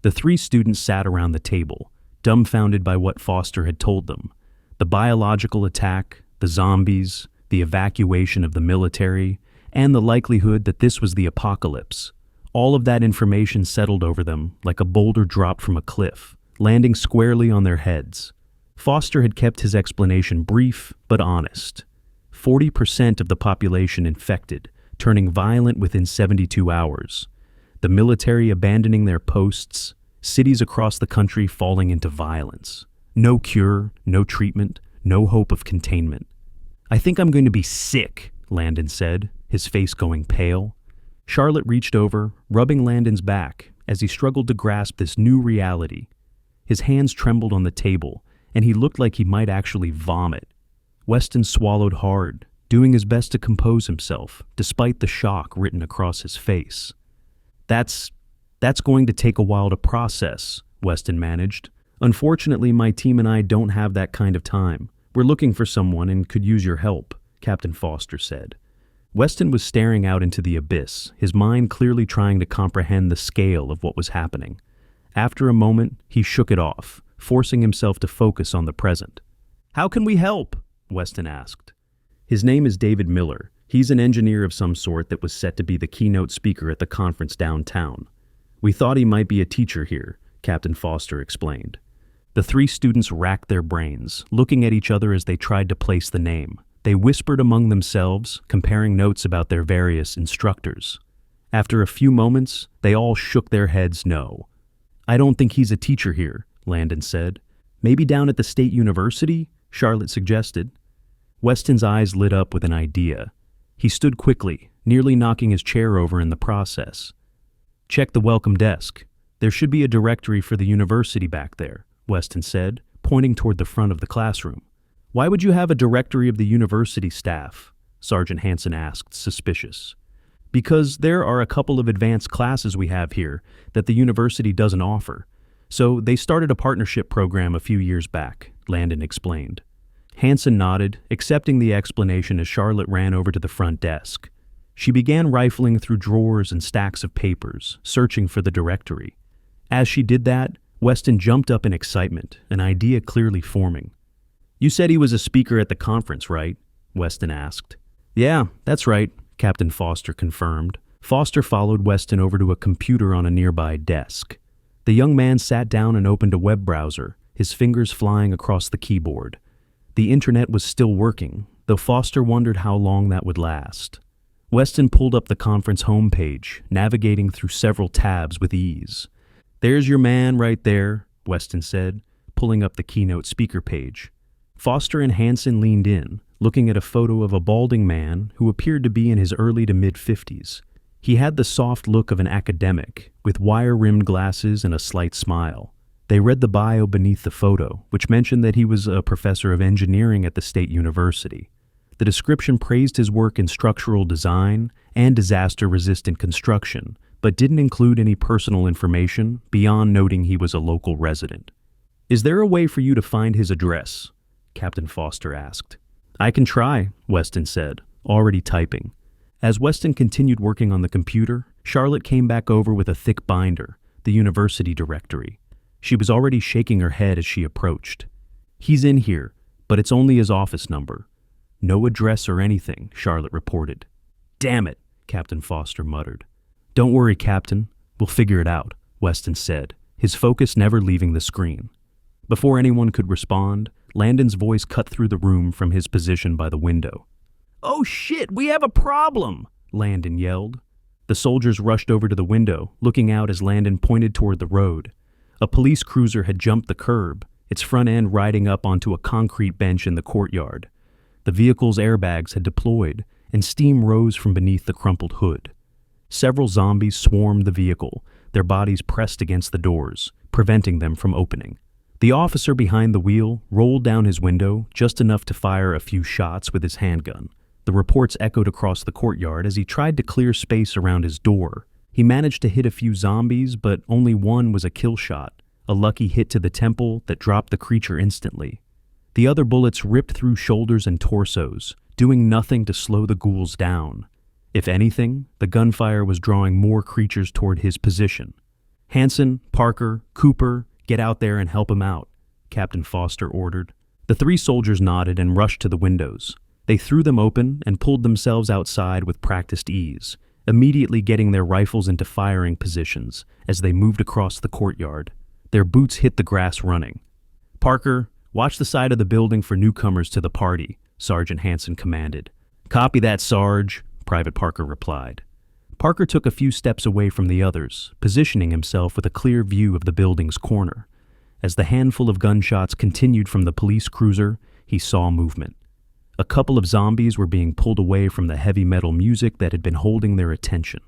The 3 students sat around the table, dumbfounded by what Foster had told them. The biological attack, the zombies, the evacuation of the military, and the likelihood that this was the apocalypse. All of that information settled over them like a boulder dropped from a cliff, landing squarely on their heads. Foster had kept his explanation brief but honest. 40% of the population infected, turning violent within 72 hours. The military abandoning their posts, cities across the country falling into violence. No cure, no treatment, no hope of containment. "I think I'm going to be sick," Landon said, his face going pale. Charlotte reached over, rubbing Landon's back as he struggled to grasp this new reality. His hands trembled on the table, and he looked like he might actually vomit. Weston swallowed hard, doing his best to compose himself, despite the shock written across his face. That's going to take a while to process," Weston managed. "Unfortunately, my team and I don't have that kind of time. We're looking for someone and could use your help," Captain Foster said. Weston was staring out into the abyss, his mind clearly trying to comprehend the scale of what was happening. After a moment, he shook it off, forcing himself to focus on the present. "How can we help?" Weston asked. "His name is David Miller. He's an engineer of some sort that was set to be the keynote speaker at the conference downtown. We thought he might be a teacher here," Captain Foster explained. The 3 students racked their brains, looking at each other as they tried to place the name. They whispered among themselves, comparing notes about their various instructors. After a few moments, they all shook their heads no. "I don't think he's a teacher here," Landon said. "Maybe down at the State University?" Charlotte suggested. Weston's eyes lit up with an idea. He stood quickly, nearly knocking his chair over in the process. "Check the welcome desk. There should be a directory for the university back there," Weston said, pointing toward the front of the classroom. "Why would you have a directory of the university staff?" Sergeant Hansen asked, suspicious. "Because there are a couple of advanced classes we have here that the university doesn't offer. So they started a partnership program a few years back," Landon explained. Hansen nodded, accepting the explanation as Charlotte ran over to the front desk. She began rifling through drawers and stacks of papers, searching for the directory. As she did that, Weston jumped up in excitement, an idea clearly forming. "You said he was a speaker at the conference, right?" Weston asked. Yeah, that's right, Captain Foster confirmed. Foster followed Weston over to a computer on a nearby desk. The young man sat down and opened a web browser, his fingers flying across the keyboard. The internet was still working, though Foster wondered how long that would last. Weston pulled up the conference homepage, navigating through several tabs with ease. There's your man right there, Weston said, pulling up the Keynote speaker page. Foster and Hansen leaned in, looking at a photo of a balding man who appeared to be in his early to mid-50s. He had the soft look of an academic, with wire-rimmed glasses and a slight smile. They read the bio beneath the photo, which mentioned that he was a professor of engineering at the state university. The description praised his work in structural design and disaster-resistant construction, but didn't include any personal information beyond noting he was a local resident. Is there a way for you to find his address? Captain Foster asked. I can try, Weston said, already typing. As Weston continued working on the computer, Charlotte came back over with a thick binder, the university directory. She was already shaking her head as she approached. He's in here, but it's only his office number. No address or anything, Charlotte reported. Damn it, Captain Foster muttered. Don't worry, Captain. We'll figure it out, Weston said, his focus never leaving the screen. Before anyone could respond, Landon's voice cut through the room from his position by the window. Oh shit, we have a problem, Landon yelled. The soldiers rushed over to the window, looking out as Landon pointed toward the road. A police cruiser had jumped the curb, its front end riding up onto a concrete bench in the courtyard. The vehicle's airbags had deployed, and steam rose from beneath the crumpled hood. Several zombies swarmed the vehicle, their bodies pressed against the doors, preventing them from opening. The officer behind the wheel rolled down his window just enough to fire a few shots with his handgun. The reports echoed across the courtyard as he tried to clear space around his door. He managed to hit a few zombies, but only one was a kill shot, a lucky hit to the temple that dropped the creature instantly. The other bullets ripped through shoulders and torsos, doing nothing to slow the ghouls down. If anything, the gunfire was drawing more creatures toward his position. Hansen, Parker, Cooper, get out there and help him out, Captain Foster ordered. The three soldiers nodded and rushed to the windows. They threw them open and pulled themselves outside with practiced ease, immediately getting their rifles into firing positions as they moved across the courtyard. Their boots hit the grass running. Parker, watch the side of the building for newcomers to the party, Sergeant Hansen commanded. Copy that, Sarge, Private Parker replied. Parker took a few steps away from the others, positioning himself with a clear view of the building's corner. As the handful of gunshots continued from the police cruiser, he saw movement. A couple of zombies were being pulled away from the heavy metal music that had been holding their attention.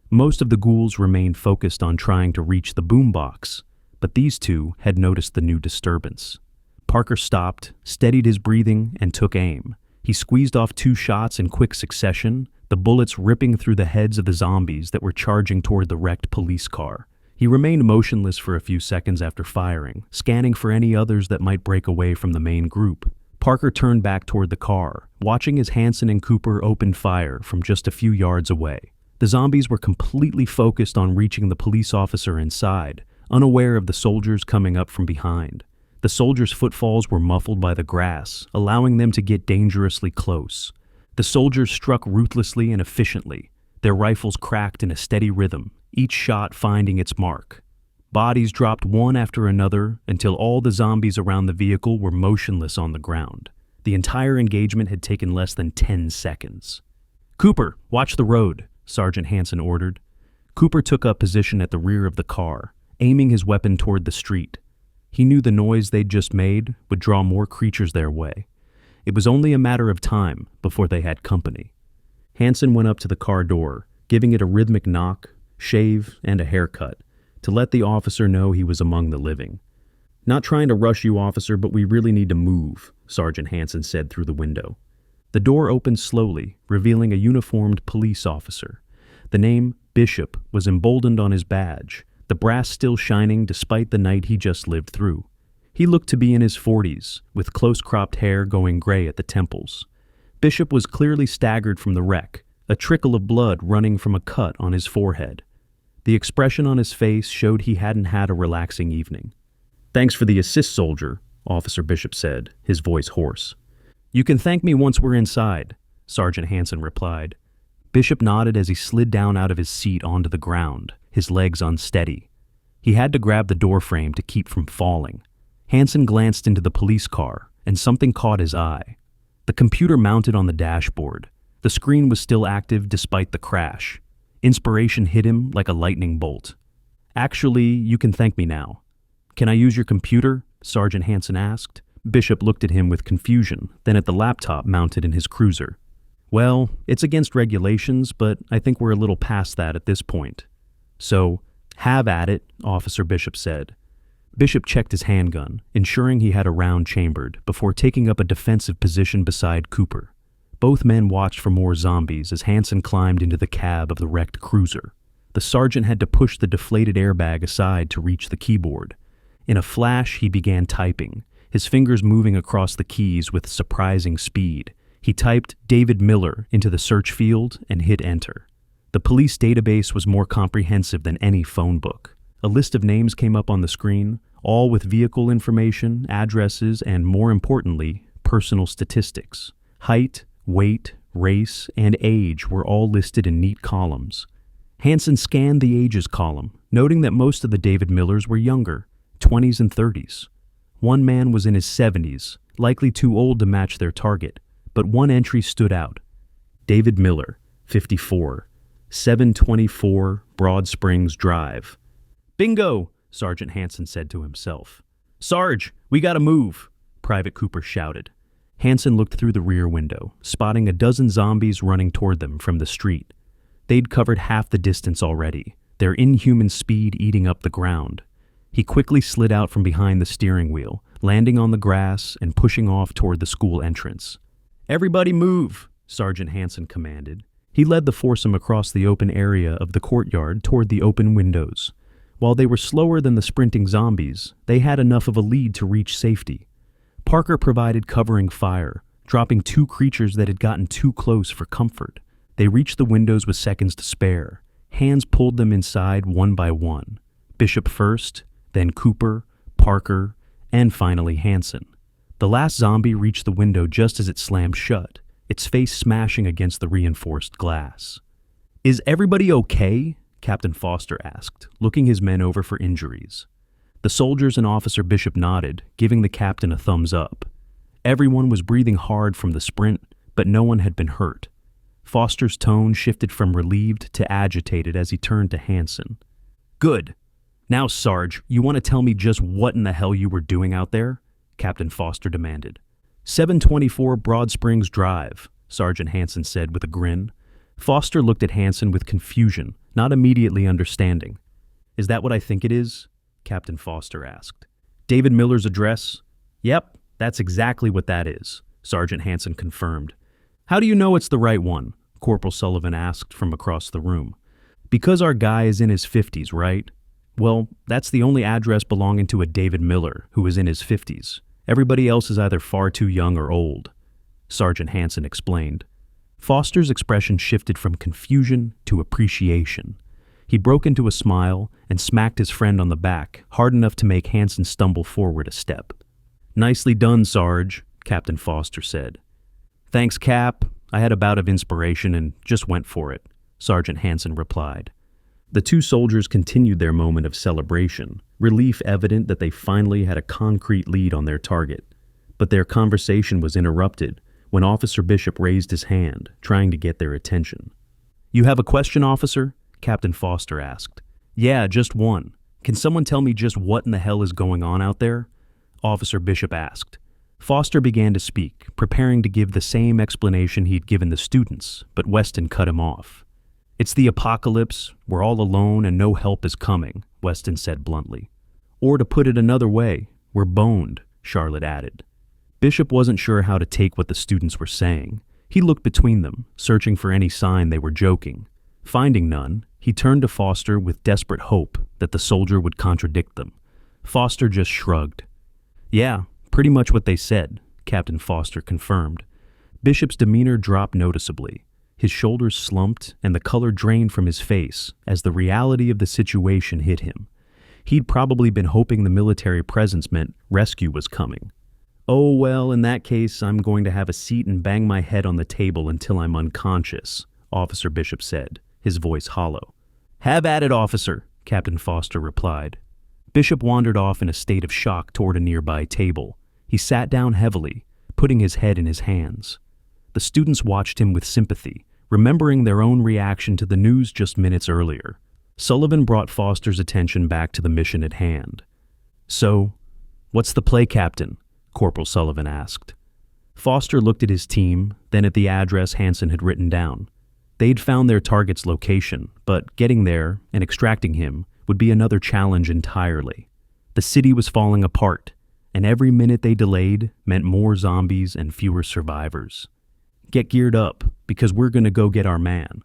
Most of the ghouls remained focused on trying to reach the boombox, but these two had noticed the new disturbance. Parker stopped, steadied his breathing, and took aim. He squeezed off 2 shots in quick succession, the bullets ripping through the heads of the zombies that were charging toward the wrecked police car. He remained motionless for a few seconds after firing, scanning for any others that might break away from the main group. Parker turned back toward the car, watching as Hansen and Cooper opened fire from just a few yards away. The zombies were completely focused on reaching the police officer inside, unaware of the soldiers coming up from behind. The soldiers' footfalls were muffled by the grass, allowing them to get dangerously close. The soldiers struck ruthlessly and efficiently. Their rifles cracked in a steady rhythm, each shot finding its mark. Bodies dropped one after another until all the zombies around the vehicle were motionless on the ground. The entire engagement had taken less than 10 seconds. Cooper, watch the road, Sergeant Hansen ordered. Cooper took up position at the rear of the car, aiming his weapon toward the street. He knew the noise they'd just made would draw more creatures their way. It was only a matter of time before they had company. Hansen went up to the car door, giving it a rhythmic knock, shave, and a haircut, to let the officer know he was among the living. Not trying to rush you, officer, but we really need to move, Sergeant Hansen said through the window. The door opened slowly, revealing a uniformed police officer. The name Bishop was emboldened on his badge, the brass still shining despite the night he just lived through. He looked to be in his 40s, with close-cropped hair going gray at the temples. Bishop was clearly staggered from the wreck, a trickle of blood running from a cut on his forehead. The expression on his face showed he hadn't had a relaxing evening. Thanks for the assist, soldier, Officer Bishop said, his voice hoarse. "You can thank me once we're inside," Sergeant Hansen replied. Bishop nodded as he slid down out of his seat onto the ground, his legs unsteady. He had to grab the doorframe to keep from falling. Hansen glanced into the police car, and something caught his eye. The computer mounted on the dashboard. The screen was still active despite the crash. Inspiration hit him like a lightning bolt. "Actually, you can thank me now." "Can I use your computer?" Sergeant Hansen asked. Bishop looked at him with confusion, then at the laptop mounted in his cruiser. "Well, it's against regulations, but I think we're a little past that at this point." "So, have at it," Officer Bishop said. Bishop checked his handgun, ensuring he had a round chambered, before taking up a defensive position beside Cooper. Both men watched for more zombies as Hansen climbed into the cab of the wrecked cruiser. The sergeant had to push the deflated airbag aside to reach the keyboard. In a flash, he began typing, his fingers moving across the keys with surprising speed. He typed David Miller into the search field and hit enter. The police database was more comprehensive than any phone book. A list of names came up on the screen, all with vehicle information, addresses, and more importantly, personal statistics. Height, weight, race, and age were all listed in neat columns. Hansen scanned the ages column, noting that most of the David Millers were younger, 20s and 30s. One man was in his 70s, likely too old to match their target, but one entry stood out. David Miller, 54, 724 Broad Springs Drive. "Bingo!" Sergeant Hansen said to himself. "Sarge, we gotta move!" Private Cooper shouted. Hansen looked through the rear window, spotting a dozen zombies running toward them from the street. They'd covered half the distance already, their inhuman speed eating up the ground. He quickly slid out from behind the steering wheel, landing on the grass and pushing off toward the school entrance. "Everybody move!" Sergeant Hansen commanded. He led the foursome across the open area of the courtyard toward the open windows. While they were slower than the sprinting zombies, they had enough of a lead to reach safety. Parker provided covering fire, dropping two creatures that had gotten too close for comfort. They reached the windows with seconds to spare. Hands pulled them inside one by one. Bishop first, then Cooper, Parker, and finally Hansen. The last zombie reached the window just as it slammed shut, its face smashing against the reinforced glass. "Is everybody okay?" Captain Foster asked, looking his men over for injuries. The soldiers and Officer Bishop nodded, giving the captain a thumbs up. Everyone was breathing hard from the sprint, but no one had been hurt. Foster's tone shifted from relieved to agitated as he turned to Hansen. "Good. Now, Sarge, you want to tell me just what in the hell you were doing out there?" Captain Foster demanded. 724 Broad Springs Drive, Sergeant Hansen said with a grin. Foster looked at Hansen with confusion, not immediately understanding. "Is that what I think it is?" Captain Foster asked. "David Miller's address?" "Yep, that's exactly what that is," Sergeant Hansen confirmed. "How do you know it's the right one?" Corporal Sullivan asked from across the room. "Because our guy is in his 50s, right? Well, that's the only address belonging to a David Miller who is in his 50s. Everybody else is either far too young or old," Sergeant Hansen explained. Foster's expression shifted from confusion to appreciation. He broke into a smile and smacked his friend on the back, hard enough to make Hansen stumble forward a step. "Nicely done, Sarge," Captain Foster said. "Thanks, Cap. I had a bout of inspiration and just went for it," Sergeant Hansen replied. The two soldiers continued their moment of celebration, relief evident that they finally had a concrete lead on their target. But their conversation was interrupted when Officer Bishop raised his hand, trying to get their attention. "You have a question, officer?" Captain Foster asked. "Yeah, just one. Can someone tell me just what in the hell is going on out there?" Officer Bishop asked. Foster began to speak, preparing to give the same explanation he'd given the students, but Weston cut him off. "It's the apocalypse, we're all alone and no help is coming," Weston said bluntly. "Or to put it another way, we're boned," Charlotte added. Bishop wasn't sure how to take what the students were saying. He looked between them, searching for any sign they were joking. Finding none, he turned to Foster with desperate hope that the soldier would contradict them. Foster just shrugged. "Yeah, pretty much what they said," Captain Foster confirmed. Bishop's demeanor dropped noticeably. His shoulders slumped and the color drained from his face as the reality of the situation hit him. He'd probably been hoping the military presence meant rescue was coming. "Oh, well, in that case, I'm going to have a seat and bang my head on the table until I'm unconscious," Officer Bishop said, his voice hollow. "Have at it, officer," Captain Foster replied. Bishop wandered off in a state of shock toward a nearby table. He sat down heavily, putting his head in his hands. The students watched him with sympathy, remembering their own reaction to the news just minutes earlier. Sullivan brought Foster's attention back to the mission at hand. "So, what's the play, Captain?" Corporal Sullivan asked. Foster looked at his team, then at the address Hansen had written down. They'd found their target's location, but getting there and extracting him would be another challenge entirely. The city was falling apart, and every minute they delayed meant more zombies and fewer survivors. "Get geared up, because we're going to go get our man."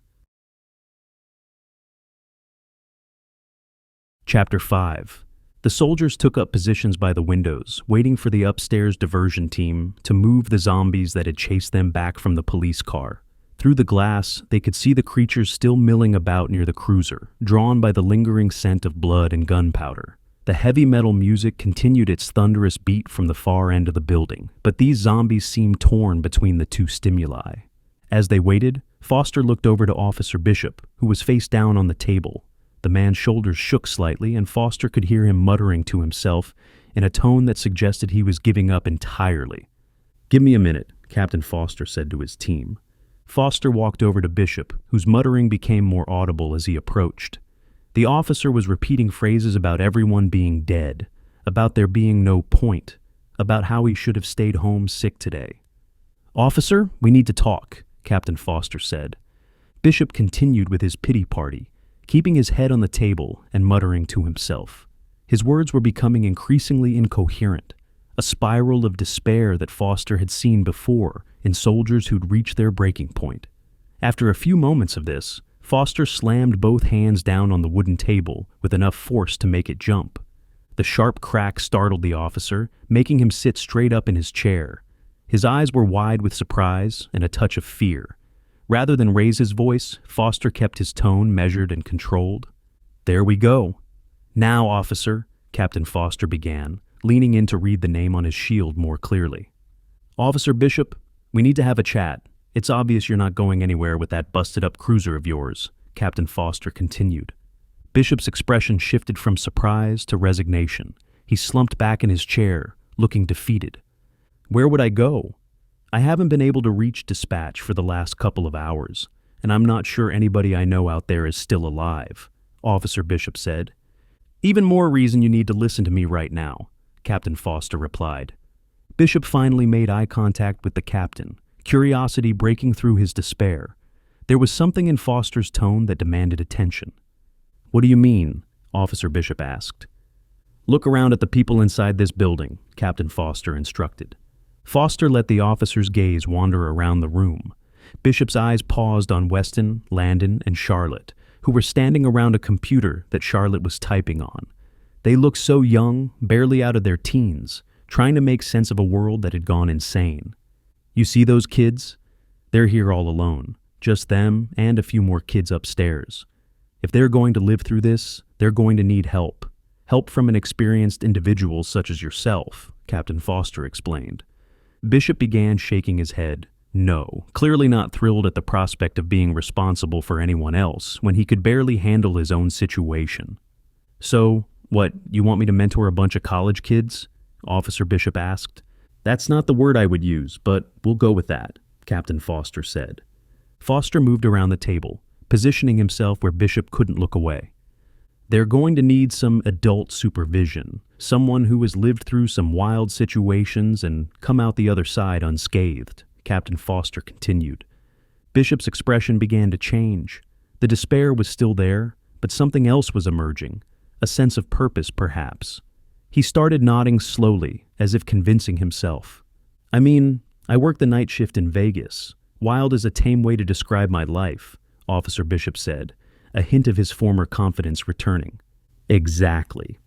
Chapter 5. The soldiers took up positions by the windows, waiting for the upstairs diversion team to move the zombies that had chased them back from the police car. Through the glass, they could see the creatures still milling about near the cruiser, drawn by the lingering scent of blood and gunpowder. The heavy metal music continued its thunderous beat from the far end of the building, but these zombies seemed torn between the two stimuli. As they waited, Foster looked over to Officer Bishop, who was face down on the table. The man's shoulders shook slightly, and Foster could hear him muttering to himself in a tone that suggested he was giving up entirely. "Give me a minute," Captain Foster said to his team. Foster walked over to Bishop, whose muttering became more audible as he approached. The officer was repeating phrases about everyone being dead, about there being no point, about how he should have stayed home sick today. "Officer, we need to talk," Captain Foster said. Bishop continued with his pity party, keeping his head on the table and muttering to himself. His words were becoming increasingly incoherent, a spiral of despair that Foster had seen before in soldiers who'd reached their breaking point. After a few moments of this, Foster slammed both hands down on the wooden table with enough force to make it jump. The sharp crack startled the officer, making him sit straight up in his chair. His eyes were wide with surprise and a touch of fear. Rather than raise his voice, Foster kept his tone measured and controlled. "There we go. Now, officer," Captain Foster began, leaning in to read the name on his shield more clearly. "Officer Bishop, we need to have a chat. It's obvious you're not going anywhere with that busted-up cruiser of yours," Captain Foster continued. Bishop's expression shifted from surprise to resignation. He slumped back in his chair, looking defeated. "Where would I go? I haven't been able to reach dispatch for the last couple of hours, and I'm not sure anybody I know out there is still alive," Officer Bishop said. "Even more reason you need to listen to me right now," Captain Foster replied. Bishop finally made eye contact with the captain, curiosity breaking through his despair. There was something in Foster's tone that demanded attention. "What do you mean?" Officer Bishop asked. "Look around at the people inside this building," Captain Foster instructed. Foster let the officer's gaze wander around the room. Bishop's eyes paused on Weston, Landon, and Charlotte, who were standing around a computer that Charlotte was typing on. They looked so young, barely out of their teens, trying to make sense of a world that had gone insane. "You see those kids? They're here all alone, just them and a few more kids upstairs. If they're going to live through this, they're going to need help. Help from an experienced individual such as yourself," Captain Foster explained. Bishop began shaking his head. No, clearly not thrilled at the prospect of being responsible for anyone else when he could barely handle his own situation. "So, what, you want me to mentor a bunch of college kids?" Officer Bishop asked. "That's not the word I would use, but we'll go with that," Captain Foster said. Foster moved around the table, positioning himself where Bishop couldn't look away. "They're going to need some adult supervision, someone who has lived through some wild situations and come out the other side unscathed," Captain Foster continued. Bishop's expression began to change. The despair was still there, but something else was emerging, a sense of purpose perhaps. He started nodding slowly, as if convincing himself. "I mean, I work the night shift in Vegas. Wild is a tame way to describe my life," Officer Bishop said, a hint of his former confidence returning. "Exactly.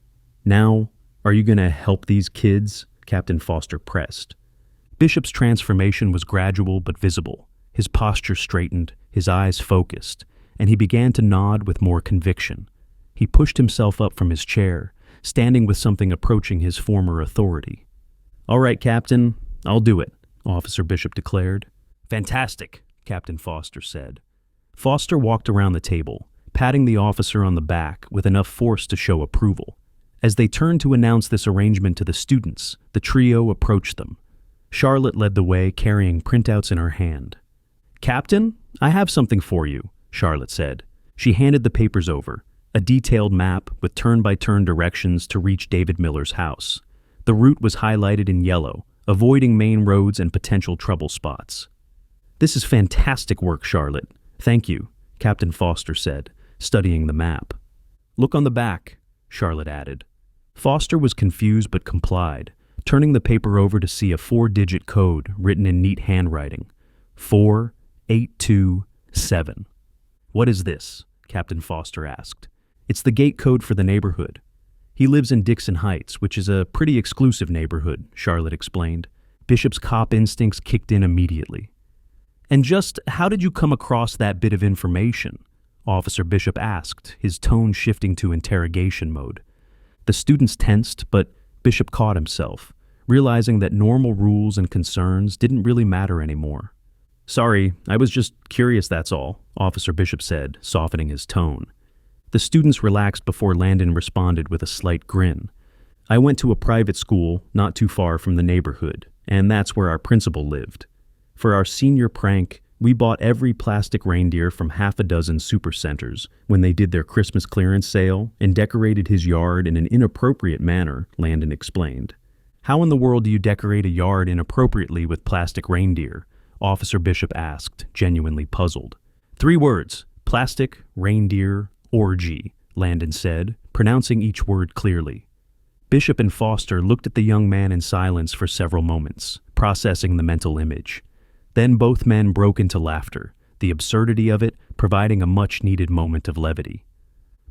Now, are you going to help these kids?" Captain Foster pressed. Bishop's transformation was gradual but visible. His posture straightened, his eyes focused, and he began to nod with more conviction. He pushed himself up from his chair, standing with something approaching his former authority. "All right, Captain, I'll do it," Officer Bishop declared. "Fantastic," Captain Foster said. Foster walked around the table, patting the officer on the back with enough force to show approval. As they turned to announce this arrangement to the students, the trio approached them. Charlotte led the way, carrying printouts in her hand. "Captain, I have something for you," Charlotte said. She handed the papers over, a detailed map with turn-by-turn directions to reach David Miller's house. The route was highlighted in yellow, avoiding main roads and potential trouble spots. "This is fantastic work, Charlotte. Thank you," Captain Foster said, studying the map. "Look on the back," Charlotte added. Foster was confused but complied, turning the paper over to see a 4-digit code written in neat handwriting. 4827. "What is this?" Captain Foster asked. "It's the gate code for the neighborhood." "He lives in Dixon Heights, which is a pretty exclusive neighborhood," Charlotte explained. Bishop's cop instincts kicked in immediately. "And just how did you come across that bit of information?" Officer Bishop asked, his tone shifting to interrogation mode. The students tensed, but Bishop caught himself, realizing that normal rules and concerns didn't really matter anymore. "Sorry, I was just curious, that's all," Officer Bishop said, softening his tone. The students relaxed before Landon responded with a slight grin. "I went to a private school not too far from the neighborhood, and that's where our principal lived. For our senior prank, we bought every plastic reindeer from half a dozen supercenters when they did their Christmas clearance sale and decorated his yard in an inappropriate manner," Landon explained. "How in the world do you decorate a yard inappropriately with plastic reindeer?" Officer Bishop asked, genuinely puzzled. "3 words, plastic, reindeer, orgy," Landon said, pronouncing each word clearly. Bishop and Foster looked at the young man in silence for several moments, processing the mental image. Then both men broke into laughter, the absurdity of it providing a much-needed moment of levity.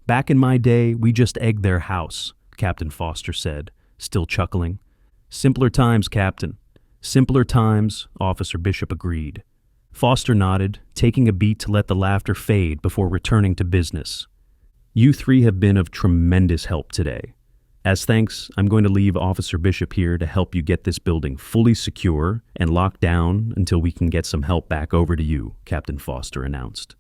"Back in my day, we just egged their house," Captain Foster said, still chuckling. "Simpler times, Captain. Simpler times," Officer Bishop agreed. Foster nodded, taking a beat to let the laughter fade before returning to business. "You 3 have been of tremendous help today. As thanks, I'm going to leave Officer Bishop here to help you get this building fully secure and locked down until we can get some help back over to you," Captain Foster announced.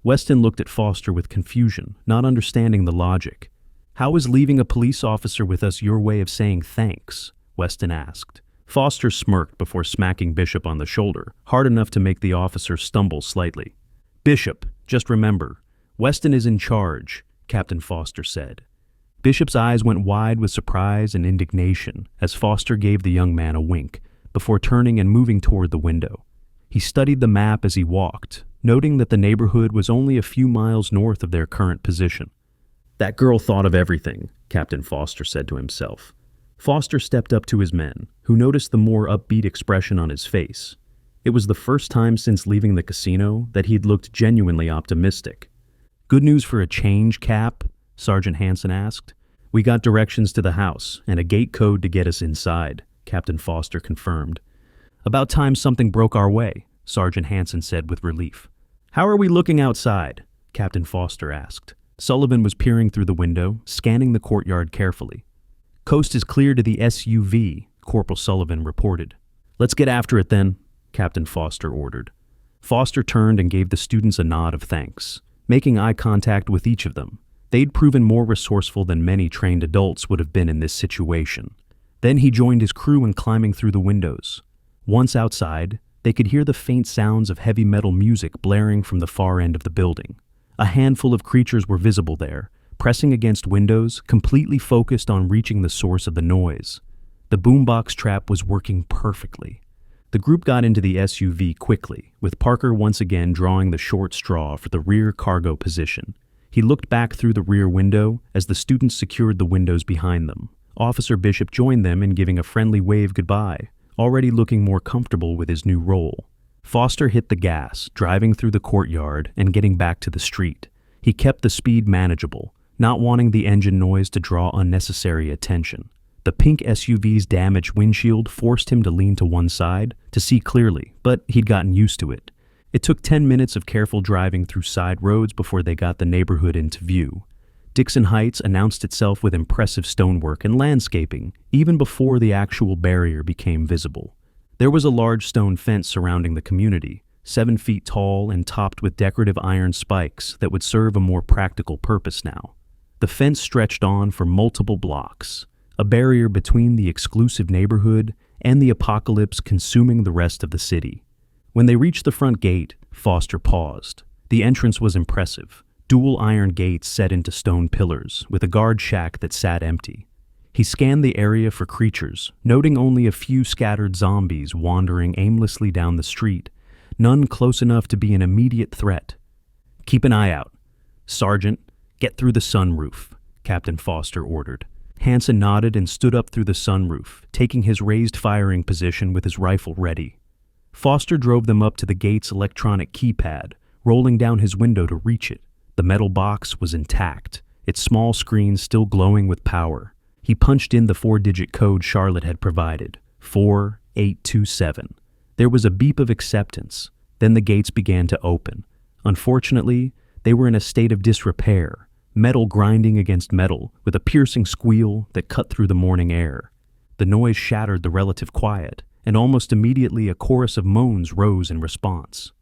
Weston looked at Foster with confusion, not understanding the logic. "How is leaving a police officer with us your way of saying thanks?" Weston asked. Foster smirked before smacking Bishop on the shoulder, hard enough to make the officer stumble slightly. "Bishop, just remember, Weston is in charge," Captain Foster said. Bishop's eyes went wide with surprise and indignation as Foster gave the young man a wink, before turning and moving toward the window. He studied the map as he walked, noting that the neighborhood was only a few miles north of their current position. "That girl thought of everything," Captain Foster said to himself. Foster stepped up to his men, who noticed the more upbeat expression on his face. It was the first time since leaving the casino that he'd looked genuinely optimistic. "Good news for a change, Cap?" Sergeant Hansen asked. "We got directions to the house and a gate code to get us inside," Captain Foster confirmed. "About time something broke our way," Sergeant Hansen said with relief. "How are we looking outside?" Captain Foster asked. Sullivan was peering through the window, scanning the courtyard carefully. "Coast is clear to the SUV," Corporal Sullivan reported. "Let's get after it then," Captain Foster ordered. Foster turned and gave the students a nod of thanks, making eye contact with each of them. They'd proven more resourceful than many trained adults would have been in this situation. Then he joined his crew in climbing through the windows. Once outside, they could hear the faint sounds of heavy metal music blaring from the far end of the building. A handful of creatures were visible there, pressing against windows, completely focused on reaching the source of the noise. The boombox trap was working perfectly. The group got into the SUV quickly, with Parker once again drawing the short straw for the rear cargo position. He looked back through the rear window as the students secured the windows behind them. Officer Bishop joined them in giving a friendly wave goodbye, already looking more comfortable with his new role. Foster hit the gas, driving through the courtyard and getting back to the street. He kept the speed manageable, not wanting the engine noise to draw unnecessary attention. The pink SUV's damaged windshield forced him to lean to one side to see clearly, but he'd gotten used to it. It took 10 minutes of careful driving through side roads before they got the neighborhood into view. Dixon Heights announced itself with impressive stonework and landscaping, even before the actual barrier became visible. There was a large stone fence surrounding the community, 7 feet tall and topped with decorative iron spikes that would serve a more practical purpose now. The fence stretched on for multiple blocks, a barrier between the exclusive neighborhood and the apocalypse consuming the rest of the city. When they reached the front gate, Foster paused. The entrance was impressive. Dual iron gates set into stone pillars, with a guard shack that sat empty. He scanned the area for creatures, noting only a few scattered zombies wandering aimlessly down the street, none close enough to be an immediate threat. "Keep an eye out. Sergeant, get through the sunroof," Captain Foster ordered. Hansen nodded and stood up through the sunroof, taking his raised firing position with his rifle ready. Foster drove them up to the gate's electronic keypad, rolling down his window to reach it. The metal box was intact, its small screen still glowing with power. He punched in the 4-digit code Charlotte had provided, 4827. There was a beep of acceptance. Then the gates began to open. Unfortunately, they were in a state of disrepair, metal grinding against metal with a piercing squeal that cut through the morning air. The noise shattered the relative quiet, and almost immediately a chorus of moans rose in response.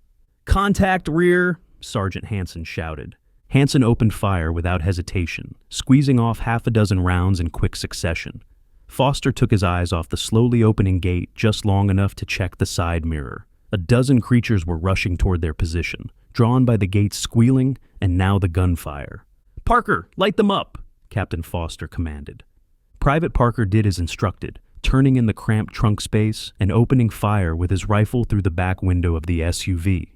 "Contact rear!" Sergeant Hansen shouted. Hansen opened fire without hesitation, squeezing off half a dozen rounds in quick succession. Foster took his eyes off the slowly opening gate just long enough to check the side mirror. A dozen creatures were rushing toward their position, drawn by the gate's squealing and now the gunfire. "Parker, light them up!" Captain Foster commanded. Private Parker did as instructed, turning in the cramped trunk space and opening fire with his rifle through the back window of the SUV.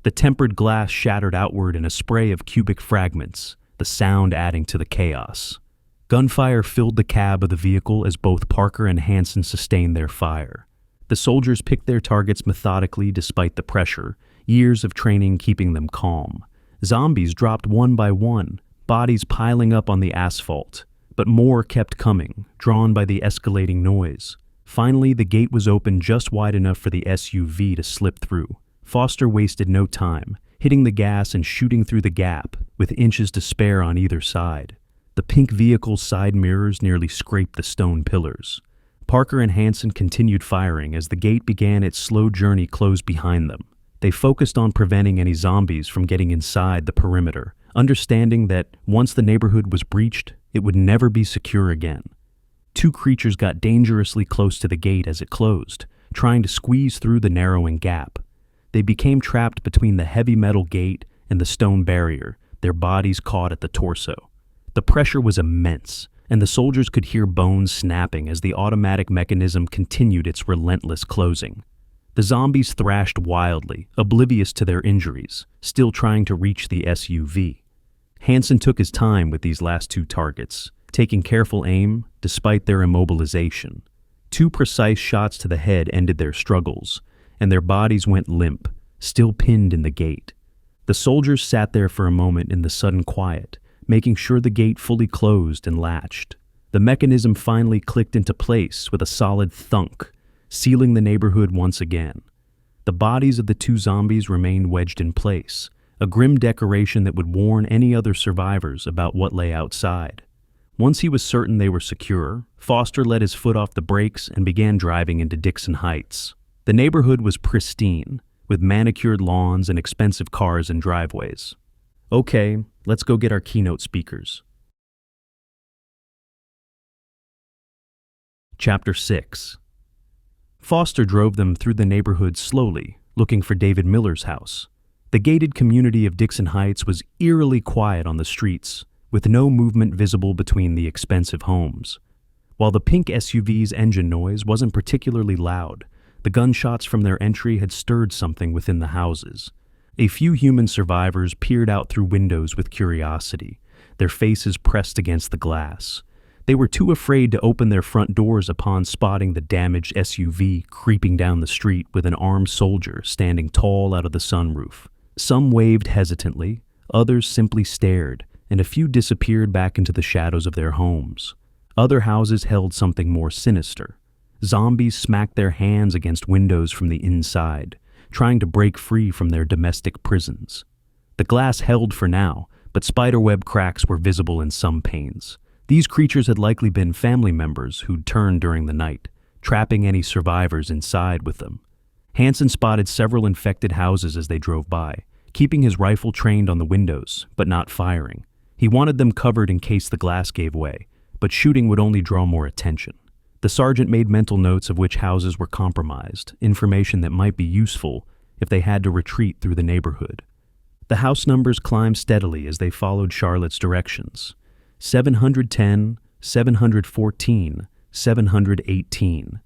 The tempered glass shattered outward in a spray of cubic fragments, the sound adding to the chaos. Gunfire filled the cab of the vehicle as both Parker and Hansen sustained their fire. The soldiers picked their targets methodically despite the pressure, years of training keeping them calm. Zombies dropped one by one, bodies piling up on the asphalt, but more kept coming, drawn by the escalating noise. Finally, the gate was open just wide enough for the SUV to slip through. Foster wasted no time, hitting the gas and shooting through the gap, with inches to spare on either side. The pink vehicle's side mirrors nearly scraped the stone pillars. Parker and Hansen continued firing as the gate began its slow journey closed behind them. They focused on preventing any zombies from getting inside the perimeter, understanding that once the neighborhood was breached, it would never be secure again. 2 creatures got dangerously close to the gate as it closed, trying to squeeze through the narrowing gap. They became trapped between the heavy metal gate and the stone barrier, their bodies caught at the torso. The pressure was immense, and the soldiers could hear bones snapping as the automatic mechanism continued its relentless closing. The zombies thrashed wildly, oblivious to their injuries, still trying to reach the SUV. Hansen took his time with these last 2 targets, taking careful aim despite their immobilization. 2 precise shots to the head ended their struggles, and their bodies went limp, still pinned in the gate. The soldiers sat there for a moment in the sudden quiet, making sure the gate fully closed and latched. The mechanism finally clicked into place with a solid thunk, sealing the neighborhood once again. The bodies of the 2 zombies remained wedged in place, a grim decoration that would warn any other survivors about what lay outside. Once he was certain they were secure, Foster let his foot off the brakes and began driving into Dixon Heights. The neighborhood was pristine, with manicured lawns and expensive cars and driveways. "Okay, let's go get our keynote speakers." Chapter 6. Foster drove them through the neighborhood slowly, looking for David Miller's house. The gated community of Dixon Heights was eerily quiet on the streets, with no movement visible between the expensive homes. While the pink SUV's engine noise wasn't particularly loud, the gunshots from their entry had stirred something within the houses. A few human survivors peered out through windows with curiosity, their faces pressed against the glass. They were too afraid to open their front doors upon spotting the damaged SUV creeping down the street with an armed soldier standing tall out of the sunroof. Some waved hesitantly, others simply stared, and a few disappeared back into the shadows of their homes. Other houses held something more sinister. Zombies smacked their hands against windows from the inside, trying to break free from their domestic prisons. The glass held for now, but spiderweb cracks were visible in some panes. These creatures had likely been family members who'd turned during the night, trapping any survivors inside with them. Hansen spotted several infected houses as they drove by, keeping his rifle trained on the windows, but not firing. He wanted them covered in case the glass gave way, but shooting would only draw more attention. The sergeant made mental notes of which houses were compromised, information that might be useful if they had to retreat through the neighborhood. The house numbers climbed steadily as they followed Charlotte's directions. 710, 714, 718.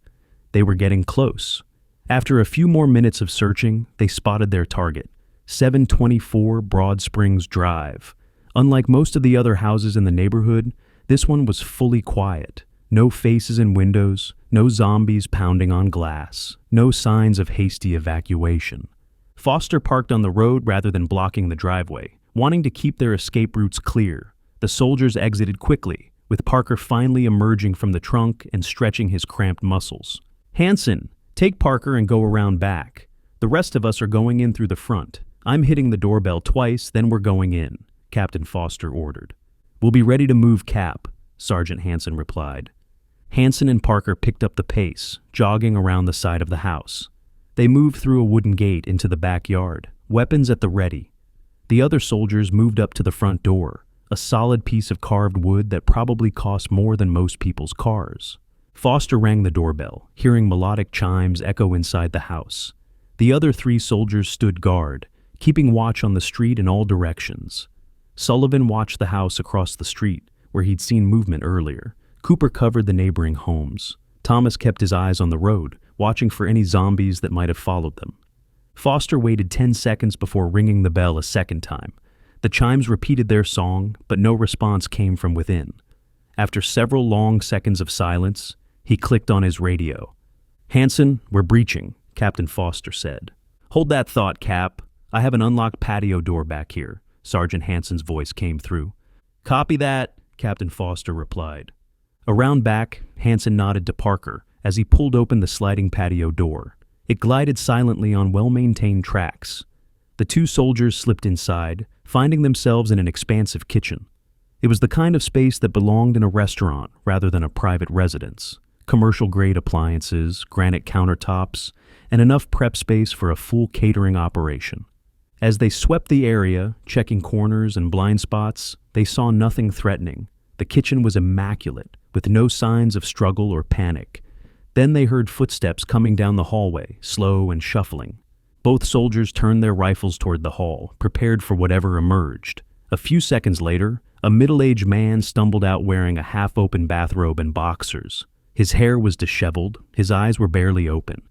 They were getting close. After a few more minutes of searching, they spotted their target, 724 Broad Springs Drive. Unlike most of the other houses in the neighborhood, this one was fully quiet. No faces in windows, no zombies pounding on glass, no signs of hasty evacuation. Foster parked on the road rather than blocking the driveway, wanting to keep their escape routes clear. The soldiers exited quickly, with Parker finally emerging from the trunk and stretching his cramped muscles. "Hansen, take Parker and go around back. The rest of us are going in through the front. I'm hitting the doorbell twice, then we're going in," Captain Foster ordered. "We'll be ready to move, Cap," Sergeant Hansen replied. Hansen and Parker picked up the pace, jogging around the side of the house. They moved through a wooden gate into the backyard, weapons at the ready. The other soldiers moved up to the front door, a solid piece of carved wood that probably cost more than most people's cars. Foster rang the doorbell, hearing melodic chimes echo inside the house. The other 3 soldiers stood guard, keeping watch on the street in all directions. Sullivan watched the house across the street, where he'd seen movement earlier. Cooper covered the neighboring homes. Thomas kept his eyes on the road, watching for any zombies that might have followed them. Foster waited 10 seconds before ringing the bell a second time. The chimes repeated their song, but no response came from within. After several long seconds of silence, he clicked on his radio. "Hansen, we're breaching," Captain Foster said. "Hold that thought, Cap. I have an unlocked patio door back here," Sergeant Hansen's voice came through. "Copy that," Captain Foster replied. Around back, Hansen nodded to Parker as he pulled open the sliding patio door. It glided silently on well-maintained tracks. The 2 soldiers slipped inside, finding themselves in an expansive kitchen. It was the kind of space that belonged in a restaurant rather than a private residence. Commercial-grade appliances, granite countertops, and enough prep space for a full catering operation. As they swept the area, checking corners and blind spots, they saw nothing threatening. The kitchen was immaculate, with no signs of struggle or panic. Then they heard footsteps coming down the hallway, slow and shuffling. Both soldiers turned their rifles toward the hall, prepared for whatever emerged. A few seconds later, a middle-aged man stumbled out wearing a half-open bathrobe and boxers. His hair was disheveled, his eyes were barely open,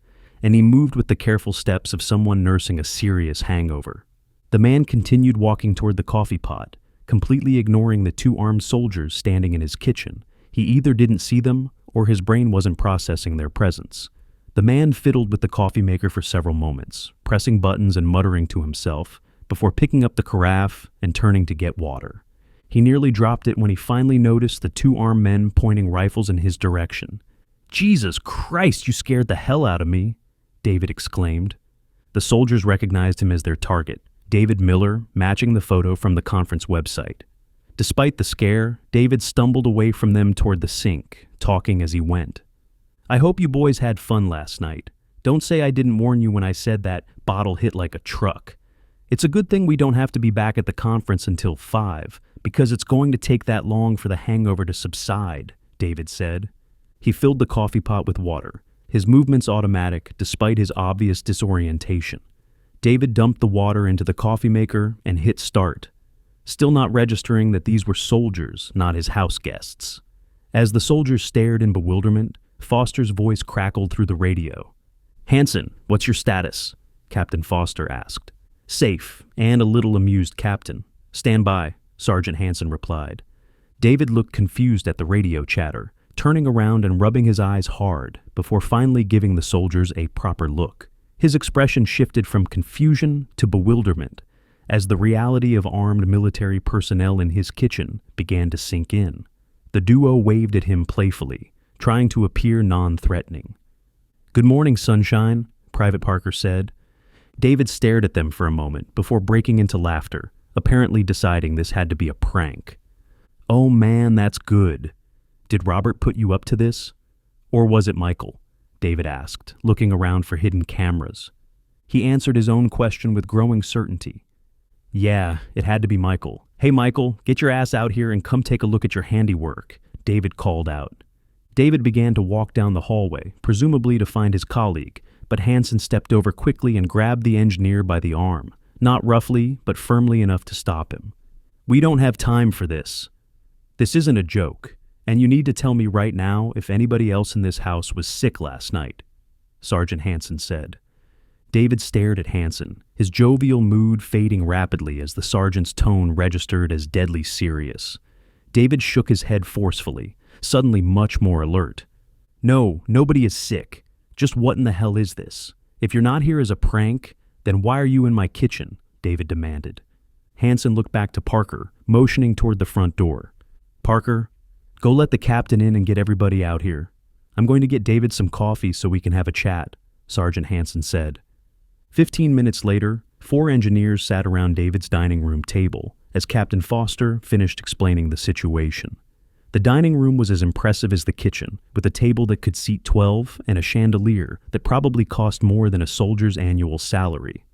and he moved with the careful steps of someone nursing a serious hangover. The man continued walking toward the coffee pot, completely ignoring the 2 armed soldiers standing in his kitchen. He either didn't see them, or his brain wasn't processing their presence. The man fiddled with the coffee maker for several moments, pressing buttons and muttering to himself, before picking up the carafe and turning to get water. He nearly dropped it when he finally noticed the 2 armed men pointing rifles in his direction. "Jesus Christ, you scared the hell out of me," David exclaimed. The soldiers recognized him as their target, David Miller, matching the photo from the conference website. Despite the scare, David stumbled away from them toward the sink, talking as he went. "I hope you boys had fun last night. Don't say I didn't warn you when I said that bottle hit like a truck. It's a good thing we don't have to be back at the conference until 5, because it's going to take that long for the hangover to subside," David said. He filled the coffee pot with water, his movements automatic despite his obvious disorientation. David dumped the water into the coffee maker and hit start, still not registering that these were soldiers, not his house guests. As the soldiers stared in bewilderment, Foster's voice crackled through the radio. "Hansen, what's your status?" Captain Foster asked. "Safe, and a little amused, Captain. Stand by," Sergeant Hansen replied. David looked confused at the radio chatter, turning around and rubbing his eyes hard before finally giving the soldiers a proper look. His expression shifted from confusion to bewilderment as the reality of armed military personnel in his kitchen began to sink in. The duo waved at him playfully, trying to appear non-threatening. "Good morning, Sunshine," Private Parker said. David stared at them for a moment before breaking into laughter, apparently deciding this had to be a prank. "Oh man, that's good. Did Robert put you up to this? Or was it Michael?" David asked, looking around for hidden cameras. He answered his own question with growing certainty. "Yeah, it had to be Michael. Hey Michael, get your ass out here and come take a look at your handiwork," David called out. David began to walk down the hallway, presumably to find his colleague, but Hansen stepped over quickly and grabbed the engineer by the arm, not roughly, but firmly enough to stop him. "We don't have time for this. This isn't a joke, and you need to tell me right now if anybody else in this house was sick last night," Sergeant Hansen said. David stared at Hansen, his jovial mood fading rapidly as the sergeant's tone registered as deadly serious. David shook his head forcefully, suddenly much more alert. "No, nobody is sick. Just what in the hell is this? If you're not here as a prank, then why are you in my kitchen?" David demanded. Hansen looked back to Parker, motioning toward the front door. "Parker, go let the captain in and get everybody out here. I'm going to get David some coffee so we can have a chat," Sergeant Hansen said. 15 minutes later, 4 engineers sat around David's dining room table as Captain Foster finished explaining the situation. The dining room was as impressive as the kitchen, with a table that could seat 12 and a chandelier that probably cost more than a soldier's annual salary.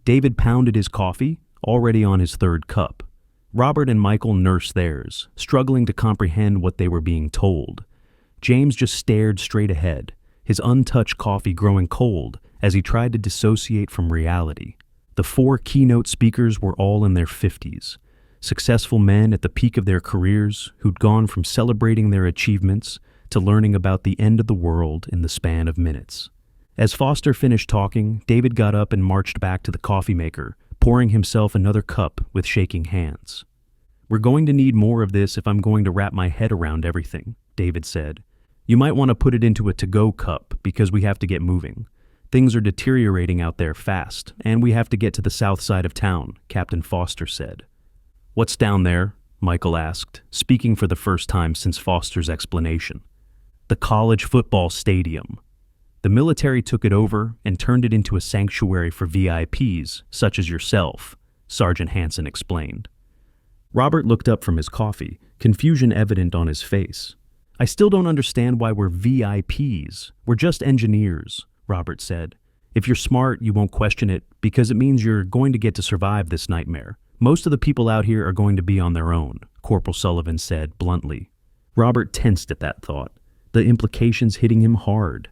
David pounded his coffee, already on his 3rd cup. Robert and Michael nursed theirs, struggling to comprehend what they were being told. James just stared straight ahead, his untouched coffee growing cold as he tried to dissociate from reality. The 4 keynote speakers were all in their 50s, successful men at the peak of their careers who'd gone from celebrating their achievements to learning about the end of the world in the span of minutes. As Foster finished talking, David got up and marched back to the coffee maker, pouring himself another cup with shaking hands. "We're going to need more of this if I'm going to wrap my head around everything," David said. "You might want to put it into a to-go cup because we have to get moving. Things are deteriorating out there fast, and we have to get to the south side of town," Captain Foster said. "What's down there?" Michael asked, speaking for the first time since Foster's explanation. "The college football stadium. The military took it over and turned it into a sanctuary for VIPs, such as yourself," Sergeant Hansen explained. Robert looked up from his coffee, confusion evident on his face. "I still don't understand why we're VIPs. We're just engineers," Robert said. "If you're smart, you won't question it because it means you're going to get to survive this nightmare. Most of the people out here are going to be on their own," Corporal Sullivan said bluntly. Robert tensed at that thought, the implications hitting him hard.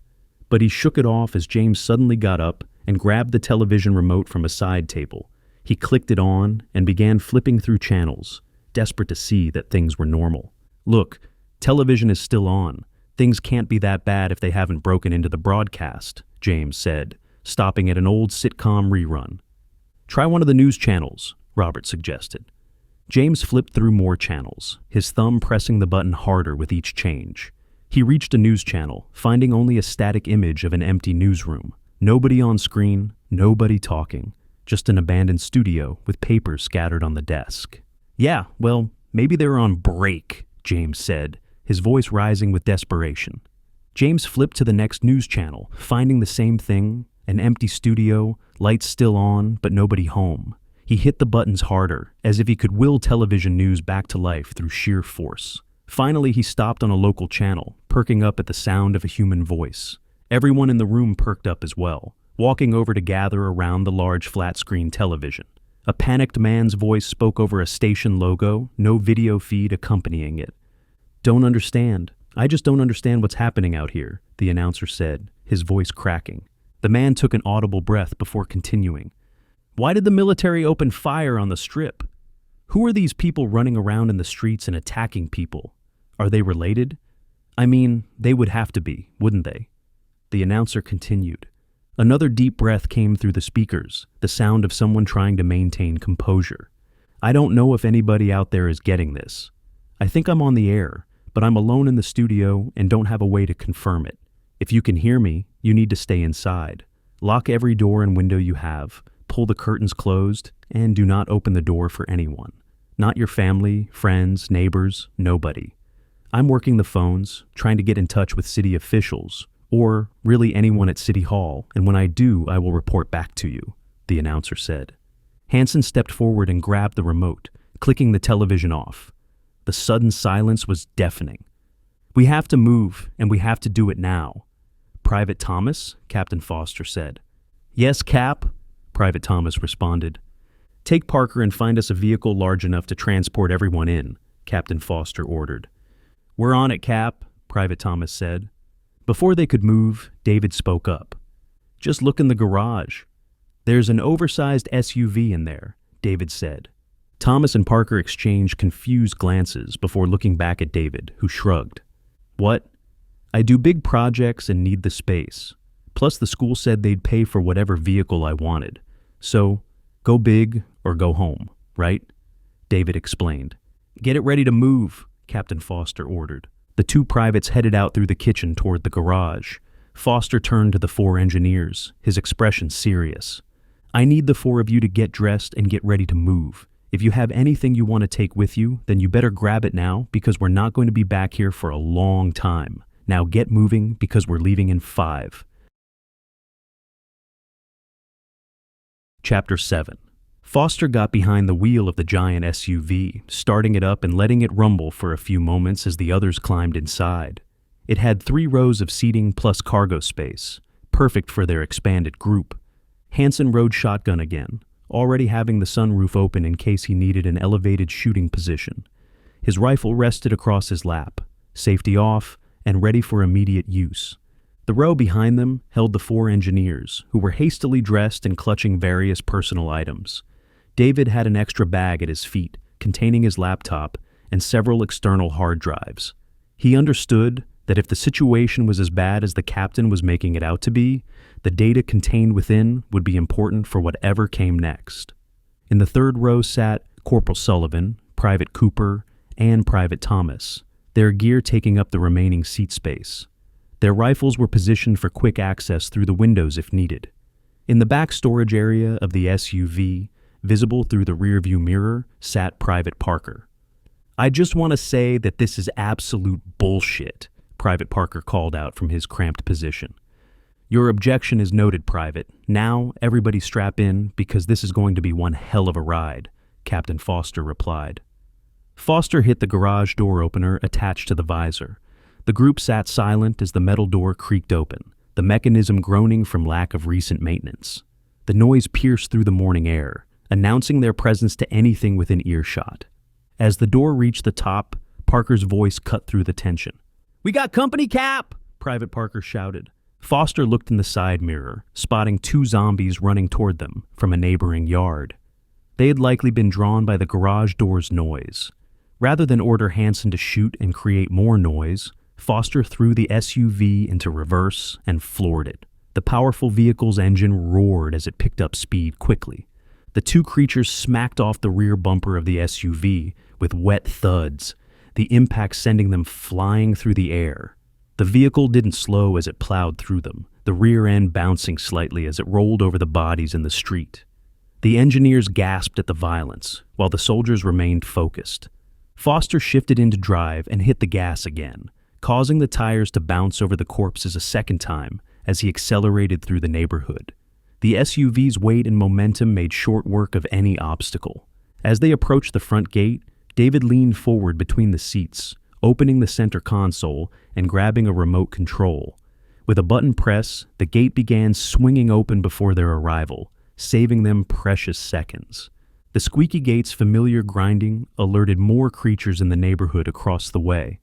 But he shook it off as James suddenly got up and grabbed the television remote from a side table. He clicked it on and began flipping through channels, desperate to see that things were normal. "Look, television is still on. Things can't be that bad if they haven't broken into the broadcast," James said, stopping at an old sitcom rerun. "Try one of the news channels," Robert suggested. James flipped through more channels, his thumb pressing the button harder with each change. He reached a news channel, finding only a static image of an empty newsroom. Nobody on screen, nobody talking, just an abandoned studio with papers scattered on the desk. "Yeah, well, maybe they're on break," James said, his voice rising with desperation. James flipped to the next news channel, finding the same thing, an empty studio, lights still on, but nobody home. He hit the buttons harder, as if he could will television news back to life through sheer force. Finally, he stopped on a local channel, perking up at the sound of a human voice. Everyone in the room perked up as well, walking over to gather around the large flat-screen television. A panicked man's voice spoke over a station logo, no video feed accompanying it. "Don't understand. I just don't understand what's happening out here," the announcer said, his voice cracking. The man took an audible breath before continuing. "Why did the military open fire on the Strip? Who are these people running around in the streets and attacking people? Are they related? I mean, they would have to be, wouldn't they?" The announcer continued. Another deep breath came through the speakers, the sound of someone trying to maintain composure. "I don't know if anybody out there is getting this. I think I'm on the air, but I'm alone in the studio and don't have a way to confirm it. If you can hear me, you need to stay inside. Lock every door and window you have, pull the curtains closed, and do not open the door for anyone. Not your family, friends, neighbors, nobody. I'm working the phones, trying to get in touch with city officials, or really anyone at City Hall, and when I do, I will report back to you," the announcer said. Hansen stepped forward and grabbed the remote, clicking the television off. The sudden silence was deafening. "We have to move, and we have to do it now." "Private Thomas?" Captain Foster said. "Yes, Cap," Private Thomas responded. "Take Parker and find us a vehicle large enough to transport everyone in," Captain Foster ordered. "We're on it, Cap," Private Thomas said. Before they could move, David spoke up. "Just look in the garage. There's an oversized SUV in there," David said. Thomas and Parker exchanged confused glances before looking back at David, who shrugged. "What? I do big projects and need the space. Plus the school said they'd pay for whatever vehicle I wanted. So, go big or go home, right?" David explained. "Get it ready to move," Captain Foster ordered. The two privates headed out through the kitchen toward the garage. Foster turned to the four engineers, his expression serious. "I need the four of you to get dressed and get ready to move. If you have anything you want to take with you, then you better grab it now because we're not going to be back here for a long time. Now get moving because we're leaving in 5. Chapter 7. Foster got behind the wheel of the giant SUV, starting it up and letting it rumble for a few moments as the others climbed inside. It had 3 rows of seating plus cargo space, perfect for their expanded group. Hansen rode shotgun again, already having the sunroof open in case he needed an elevated shooting position. His rifle rested across his lap, safety off, and ready for immediate use. The row behind them held the 4 engineers, who were hastily dressed and clutching various personal items. David had an extra bag at his feet, containing his laptop and several external hard drives. He understood that if the situation was as bad as the captain was making it out to be, the data contained within would be important for whatever came next. In the 3rd row sat Corporal Sullivan, Private Cooper, and Private Thomas, their gear taking up the remaining seat space. Their rifles were positioned for quick access through the windows if needed. In the back storage area of the SUV, visible through the rearview mirror, sat Private Parker. "I just want to say that this is absolute bullshit," Private Parker called out from his cramped position. "Your objection is noted, Private. Now, everybody strap in, because this is going to be one hell of a ride," Captain Foster replied. Foster hit the garage door opener attached to the visor. The group sat silent as the metal door creaked open, the mechanism groaning from lack of recent maintenance. The noise pierced through the morning air, announcing their presence to anything within earshot. As the door reached the top, Parker's voice cut through the tension. "We got company, Cap!" Private Parker shouted. Foster looked in the side mirror, spotting 2 zombies running toward them from a neighboring yard. They had likely been drawn by the garage door's noise. Rather than order Hansen to shoot and create more noise, Foster threw the SUV into reverse and floored it. The powerful vehicle's engine roared as it picked up speed quickly. The 2 creatures smacked off the rear bumper of the SUV with wet thuds, the impact sending them flying through the air. The vehicle didn't slow as it plowed through them, the rear end bouncing slightly as it rolled over the bodies in the street. The engineers gasped at the violence, while the soldiers remained focused. Foster shifted into drive and hit the gas again, causing the tires to bounce over the corpses a second time as he accelerated through the neighborhood. The SUV's weight and momentum made short work of any obstacle. As they approached the front gate, David leaned forward between the seats, opening the center console and grabbing a remote control. With a button press, the gate began swinging open before their arrival, saving them precious seconds. The squeaky gate's familiar grinding alerted more creatures in the neighborhood across the way.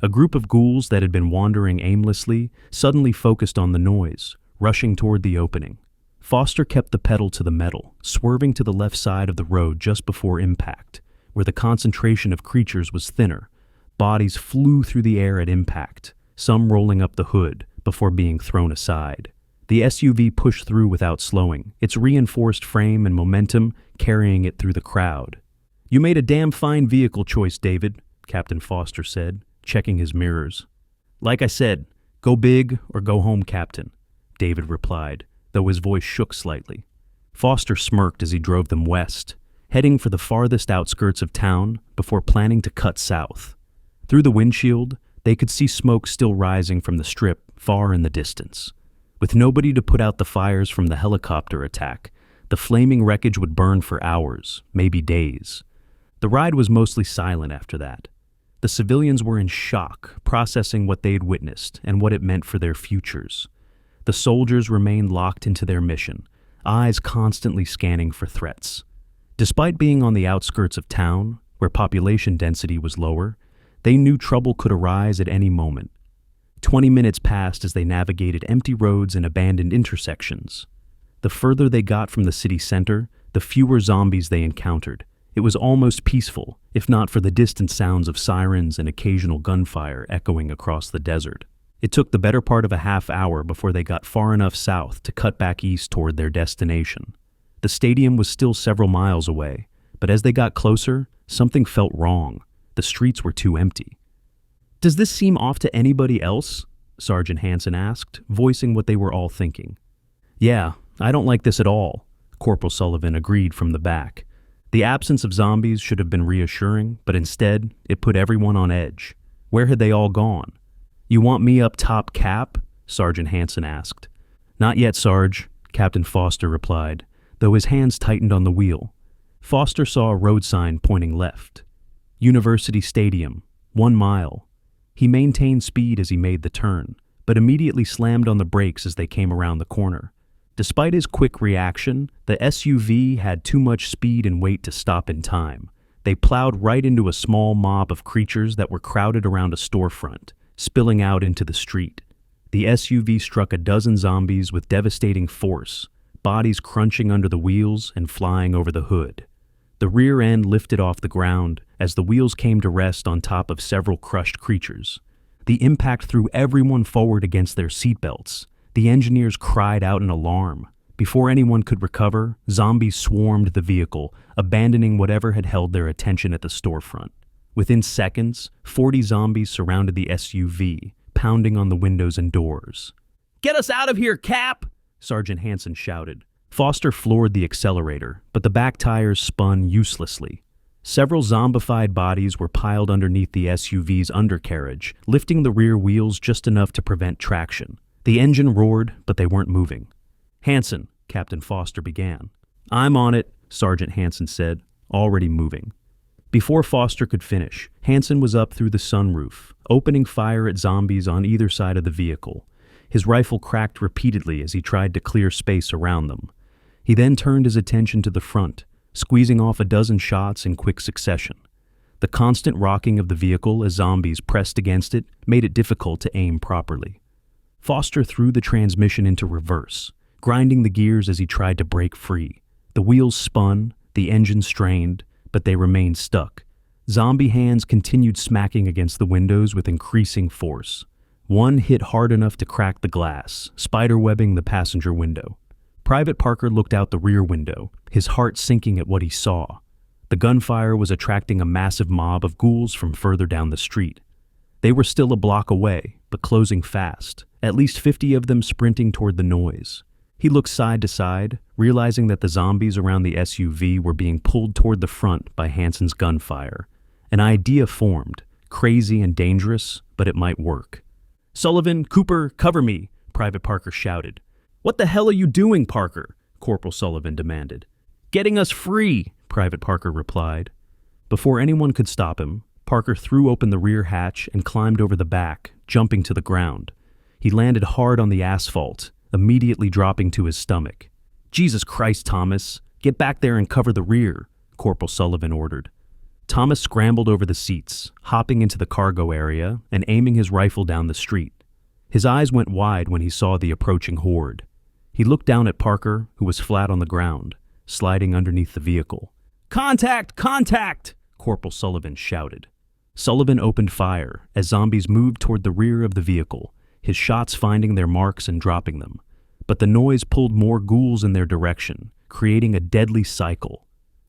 A group of ghouls that had been wandering aimlessly suddenly focused on the noise, rushing toward the opening. Foster kept the pedal to the metal, swerving to the left side of the road just before impact, where the concentration of creatures was thinner. Bodies flew through the air at impact, some rolling up the hood before being thrown aside. The SUV pushed through without slowing, its reinforced frame and momentum carrying it through the crowd. "You made a damn fine vehicle choice, David," Captain Foster said, checking his mirrors. "Like I said, go big or go home, Captain," David replied, though his voice shook slightly. Foster smirked as he drove them west, heading for the farthest outskirts of town before planning to cut south. Through the windshield, they could see smoke still rising from the strip far in the distance. With nobody to put out the fires from the helicopter attack, The flaming wreckage would burn for hours, maybe days. The ride was mostly silent after that. The civilians were in shock, processing what they'd witnessed and what it meant for their futures. The soldiers remained locked into their mission, eyes constantly scanning for threats. Despite being on the outskirts of town, where population density was lower, they knew trouble could arise at any moment. 20 minutes passed as they navigated empty roads and abandoned intersections. The further they got from the city center, the fewer zombies they encountered. It was almost peaceful, if not for the distant sounds of sirens and occasional gunfire echoing across the desert. It took the better part of a half hour before they got far enough south to cut back east toward their destination. The stadium was still several miles away, but as they got closer, something felt wrong. The streets were too empty. "Does this seem off to anybody else?" Sergeant Hansen asked, voicing what they were all thinking. "Yeah, I don't like this at all," Corporal Sullivan agreed from the back. The absence of zombies should have been reassuring, but instead, it put everyone on edge. Where had they all gone? "You want me up top, Cap?" Sergeant Hansen asked. "Not yet, Sarge," Captain Foster replied, though his hands tightened on the wheel. Foster saw a road sign pointing left. University Stadium, 1 mile. He maintained speed as he made the turn, but immediately slammed on the brakes as they came around the corner. Despite his quick reaction, the SUV had too much speed and weight to stop in time. They plowed right into a small mob of creatures that were crowded around a storefront, spilling out into the street. The SUV struck a dozen zombies with devastating force, bodies crunching under the wheels and flying over the hood. The rear end lifted off the ground as the wheels came to rest on top of several crushed creatures. The impact threw everyone forward against their seatbelts. The engineers cried out in alarm. Before anyone could recover, zombies swarmed the vehicle, abandoning whatever had held their attention at the storefront. Within seconds, 40 zombies surrounded the SUV, pounding on the windows and doors. "Get us out of here, Cap!" Sergeant Hansen shouted. Foster floored the accelerator, but the back tires spun uselessly. Several zombified bodies were piled underneath the SUV's undercarriage, lifting the rear wheels just enough to prevent traction. The engine roared, but they weren't moving. "Hansen," Captain Foster began. "I'm on it," Sergeant Hansen said, already moving. Before Foster could finish, Hansen was up through the sunroof, opening fire at zombies on either side of the vehicle. His rifle cracked repeatedly as he tried to clear space around them. He then turned his attention to the front, squeezing off a dozen shots in quick succession. The constant rocking of the vehicle as zombies pressed against it made it difficult to aim properly. Foster threw the transmission into reverse, grinding the gears as he tried to break free. The wheels spun, the engine strained, but they remained stuck. Zombie hands continued smacking against the windows with increasing force. One hit hard enough to crack the glass, spiderwebbing the passenger window. Private Parker looked out the rear window, his heart sinking at what he saw. The gunfire was attracting a massive mob of ghouls from further down the street. They were still a block away, but closing fast, at least 50 of them sprinting toward the noise. He looked side to side, realizing that the zombies around the SUV were being pulled toward the front by Hansen's gunfire. An idea formed, crazy and dangerous, but it might work. "Sullivan, Cooper, cover me," Private Parker shouted. "What the hell are you doing, Parker?" Corporal Sullivan demanded. "Getting us free," Private Parker replied. Before anyone could stop him, Parker threw open the rear hatch and climbed over the back, jumping to the ground. He landed hard on the asphalt, immediately dropping to his stomach. "Jesus Christ, Thomas, get back there and cover the rear," Corporal Sullivan ordered. Thomas scrambled over the seats, hopping into the cargo area and aiming his rifle down the street. His eyes went wide when he saw the approaching horde. He looked down at Parker, who was flat on the ground, sliding underneath the vehicle. "Contact! Contact!" Corporal Sullivan shouted. Sullivan opened fire as zombies moved toward the rear of the vehicle, his shots finding their marks and dropping them. But the noise pulled more ghouls in their direction, creating a deadly cycle.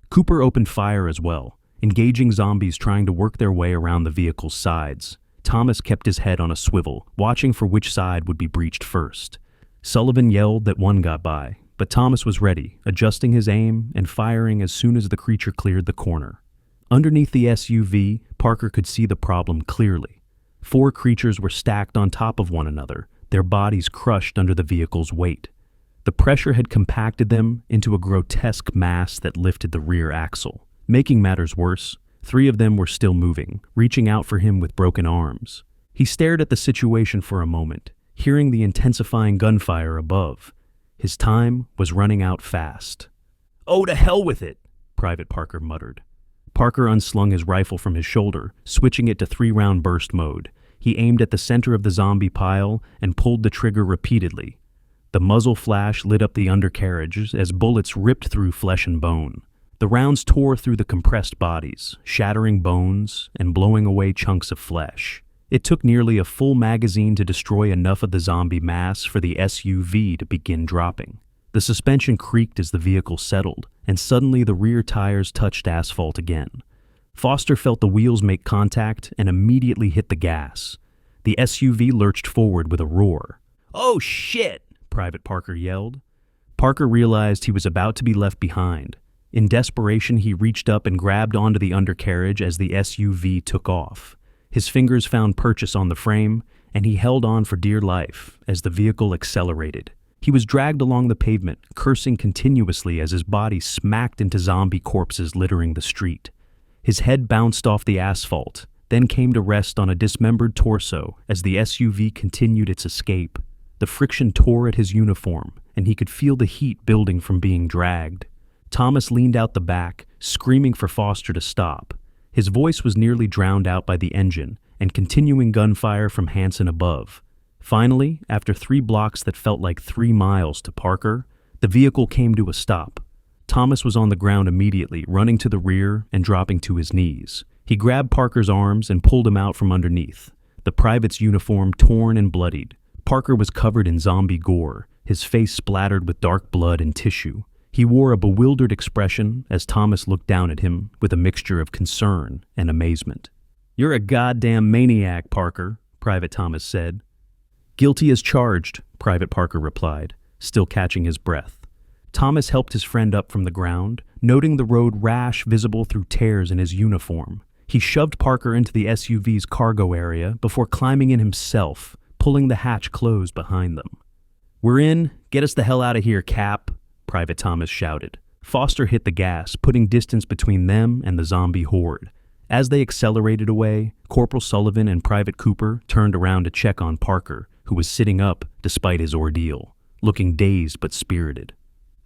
Cooper opened fire as well, engaging zombies trying to work their way around the vehicle's sides. Thomas kept his head on a swivel, watching for which side would be breached first. Sullivan yelled that one got by, but Thomas was ready, adjusting his aim and firing as soon as the creature cleared the corner. Underneath the SUV, Parker could see the problem clearly. 4 creatures were stacked on top of one another, their bodies crushed under the vehicle's weight. The pressure had compacted them into a grotesque mass that lifted the rear axle. Making matters worse, 3 of them were still moving, reaching out for him with broken arms. He stared at the situation for a moment, hearing the intensifying gunfire above. His time was running out fast. "Oh, to hell with it," Private Parker muttered. Parker unslung his rifle from his shoulder, switching it to 3-round burst mode. He aimed at the center of the zombie pile and pulled the trigger repeatedly. The muzzle flash lit up the undercarriage as bullets ripped through flesh and bone. The rounds tore through the compressed bodies, shattering bones and blowing away chunks of flesh. It took nearly a full magazine to destroy enough of the zombie mass for the SUV to begin dropping. The suspension creaked as the vehicle settled, and suddenly the rear tires touched asphalt again. Foster felt the wheels make contact and immediately hit the gas. The SUV lurched forward with a roar. "Oh, shit!" Private Parker yelled. Parker realized he was about to be left behind. In desperation, he reached up and grabbed onto the undercarriage as the SUV took off. His fingers found purchase on the frame, and he held on for dear life as the vehicle accelerated. He was dragged along the pavement, cursing continuously as his body smacked into zombie corpses littering the street. His head bounced off the asphalt, then came to rest on a dismembered torso as the SUV continued its escape. The friction tore at his uniform, and he could feel the heat building from being dragged. Thomas leaned out the back, screaming for Foster to stop. His voice was nearly drowned out by the engine and continuing gunfire from Hanson above. Finally, after 3 blocks that felt like 3 miles to Parker, the vehicle came to a stop. Thomas was on the ground immediately, running to the rear and dropping to his knees. He grabbed Parker's arms and pulled him out from underneath, the private's uniform torn and bloodied. Parker was covered in zombie gore, his face splattered with dark blood and tissue. He wore a bewildered expression as Thomas looked down at him with a mixture of concern and amazement. "You're a goddamn maniac, Parker," Private Thomas said. "Guilty as charged," Private Parker replied, still catching his breath. Thomas helped his friend up from the ground, noting the road rash visible through tears in his uniform. He shoved Parker into the SUV's cargo area before climbing in himself, pulling the hatch closed behind them. "We're in. Get us the hell out of here, Cap," Private Thomas shouted. Foster hit the gas, putting distance between them and the zombie horde. As they accelerated away, Corporal Sullivan and Private Cooper turned around to check on Parker, who was sitting up despite his ordeal, looking dazed but spirited.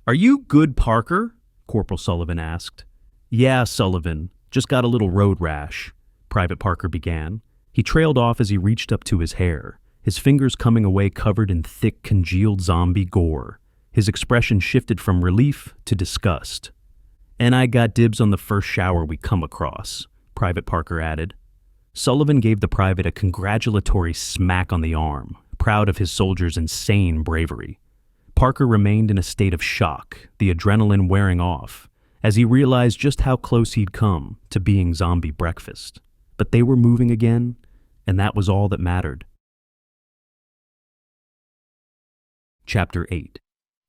"Are you good, Parker?" Corporal Sullivan asked. "Yeah, Sullivan. Just got a little road rash," Private Parker began. He trailed off as he reached up to his hair, his fingers coming away covered in thick, congealed zombie gore. His expression shifted from relief to disgust. "And I got dibs on the first shower we come across," Private Parker added. Sullivan gave the private a congratulatory smack on the arm, proud of his soldiers' insane bravery. Parker remained in a state of shock, the adrenaline wearing off, as he realized just how close he'd come to being zombie breakfast. But they were moving again, and that was all that mattered. Chapter 8.